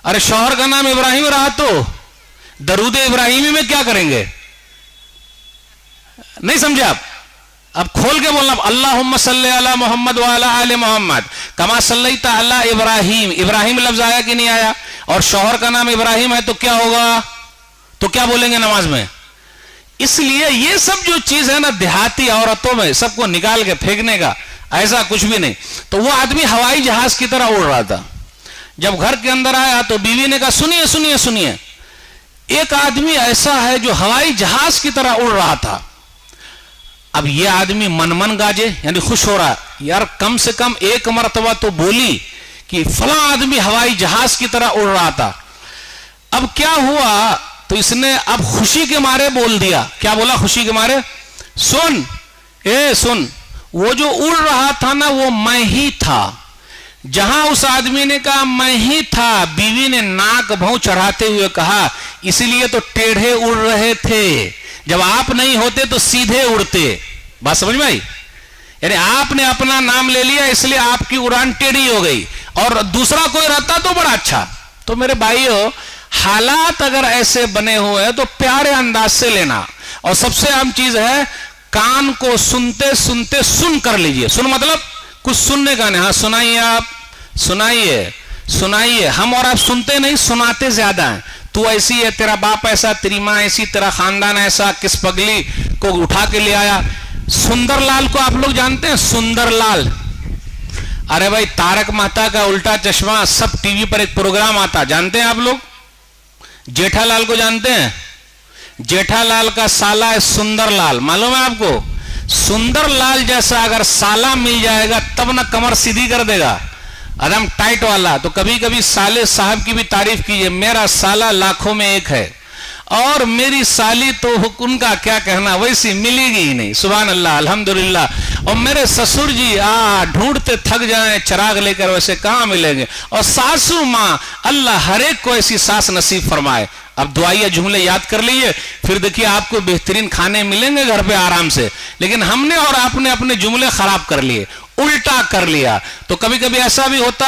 अरे शौहर का नाम इब्राहिम रहा तो दरूद इब्राहिमी में क्या करेंगे, नहीं समझे आप। अब खोल के बोलना, अल्लाहुम्मा सल्ली अला मोहम्मद व अला आले मोहम्मद कमा सल्लैता अला इब्राहिम। इब्राहिम लफ्ज आया कि नहीं आया, और शौहर का नाम इब्राहिम है तो क्या होगा, तो क्या बोलेंगे नमाज में। इसलिए ये सब जो चीज है ना देहाती औरतों में, सबको निकाल के फेंकने का, ऐसा कुछ भी नहीं। तो वो आदमी हवाई जहाज की तरह उड़ रहा था। जब घर के अंदर आया तो बीवी ने कहा सुनिए सुनिए सुनिए, एक आदमी ऐसा है जो हवाई जहाज की तरह उड़ रहा था। अब ये आदमी मन मन गाजे, यानी खुश हो रहा, यार कम से कम एक मर्तबा तो बोली कि फला आदमी हवाई जहाज की तरह उड़ रहा था। अब क्या हुआ, तो इसने अब खुशी के मारे बोल दिया। क्या बोला खुशी के मारे? सुन सुन, वो जो उड़ रहा था ना वो मैं ही था। जहां उस आदमी ने कहा मैं ही था, बीवी ने नाक भौं चढ़ाते हुए कहा इसलिए तो टेढ़े उड़ रहे थे, जब आप नहीं होते तो सीधे उड़ते। बात समझ में आई? यानी आपने अपना नाम ले लिया इसलिए आपकी उड़ान टेढ़ी हो गई, और दूसरा कोई रहता तो बड़ा अच्छा। तो मेरे भाइयों, हालात अगर ऐसे बने हुए हैं तो प्यारे अंदाज से लेना, और सबसे अहम चीज है कान को सुनते सुनते सुन कर लीजिए। सुन मतलब कुछ सुनने का नहीं, हाँ सुनाइए, आप सुनाइए सुनाइए। हम और आप सुनते नहीं, सुनाते ज्यादा हैं। तू ऐसी है, तेरा बाप ऐसा, तेरी माँ ऐसी, तेरा खानदान ऐसा, किस पगली को उठा के ले आया। सुंदरलाल को आप लोग जानते हैं? सुंदरलाल, अरे भाई तारक मेहता का उल्टा चश्मा, सब टीवी पर एक प्रोग्राम आता, जानते हैं आप लोग? जेठालाल को जानते हैं? जेठालाल का साला है सुंदरलाल, मालूम है आपको? सुंदरलाल जैसा अगर साला मिल जाएगा तब ना कमर सीधी कर देगा, एकदम टाइट वाला। तो कभी कभी साले साहब की भी तारीफ कीजिए, मेरा साला लाखों में एक है, और मेरी साली तो उनका क्या कहना, वैसी मिलेगी ही नहीं। सुभान अल्लाह, अल्हम्दुलिल्लाह। और मेरे ससुर जी ढूंढते थक जाएं चिराग लेकर, वैसे कहां मिलेंगे। और सासू मां, अल्लाह हर एक को ऐसी सास नसीब फरमाए। अब दुआइया जुमले याद कर लीजिए, फिर देखिए आपको बेहतरीन खाने मिलेंगे घर पे आराम से। लेकिन हमने और आपने अपने जुमले खराब कर लिए, उल्टा कर लिया। तो कभी कभी ऐसा भी होता,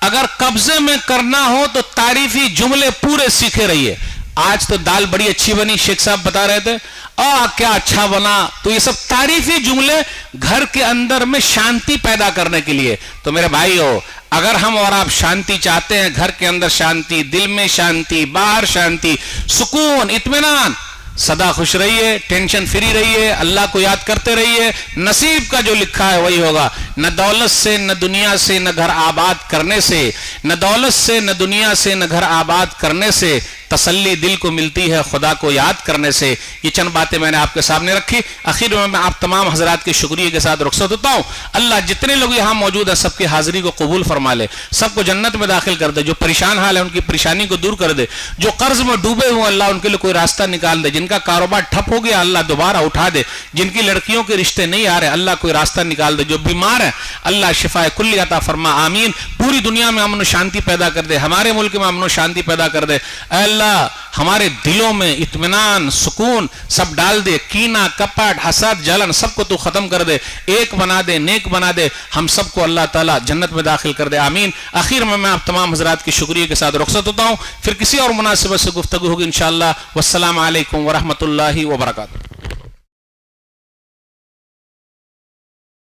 अगर कब्जे में करना हो तो तारीफी जुमले पूरे सीखे रहिए। आज तो दाल बड़ी अच्छी बनी, शेख साहब बता रहे थे, क्या अच्छा बना। तो ये सब तारीफी जुमले घर के अंदर में शांति पैदा करने के लिए। तो मेरे भाइयों, अगर हम और आप शांति चाहते हैं, घर के अंदर शांति, दिल में शांति, बाहर शांति, सुकून, इत्मीनान, सदा खुश रहिए, टेंशन फ्री रहिए, अल्लाह को याद करते रहिए। नसीब का जो लिखा है वही होगा। न दौलत से, न दुनिया से, न घर आबाद करने से, न दौलत से, न दुनिया से, न घर आबाद करने से तसल्ली दिल को मिलती है खुदा को याद करने से। ये चंद बातें मैंने आपके सामने रखी। आखिर में मैं आप तमाम हजरात के शुक्रिया के साथ रुखसत होता हूँ। अल्लाह जितने लोग यहाँ मौजूद है सबकी हाजिरी को कबूल फरमा ले, सबको जन्नत में दाखिल कर दे। जो परेशान हाल है उनकी परेशानी को दूर कर दे। जो कर्ज में डूबे हुए अल्लाह उनके लिए कोई रास्ता निकाल दे। जिनका कारोबार ठप हो गया अल्लाह दोबारा उठा दे। जिनकी लड़कियों के रिश्ते नहीं आ रहे अल्लाह कोई रास्ता निकाल दे। जो बीमार है अल्लाह शिफा कुल्ली अता फरमा, आमीन। पूरी दुनिया में अमन शांति पैदा कर दे, हमारे मुल्क में अमन शांति पैदा कर दे। अल्लाह हमारे दिलों में इत्मीनान, सुकून सब डाल दे। कीना, कपट, हसद, जलन सबको तू खत्म कर दे, एक बना दे, नेक बना दे। हम सबको अल्लाह ताला जन्नत में दाखिल कर दे, आमीन। आखिर में मैं आप तमाम हजरात की शुक्रिया के साथ रुखसत होता हूँ। फिर किसी और मुनासिबत से गुफ्तगू होगी इंशाअल्लाह। वस्सलाम अलैकुम वरहमतुल्लाहि वबरकातुहू।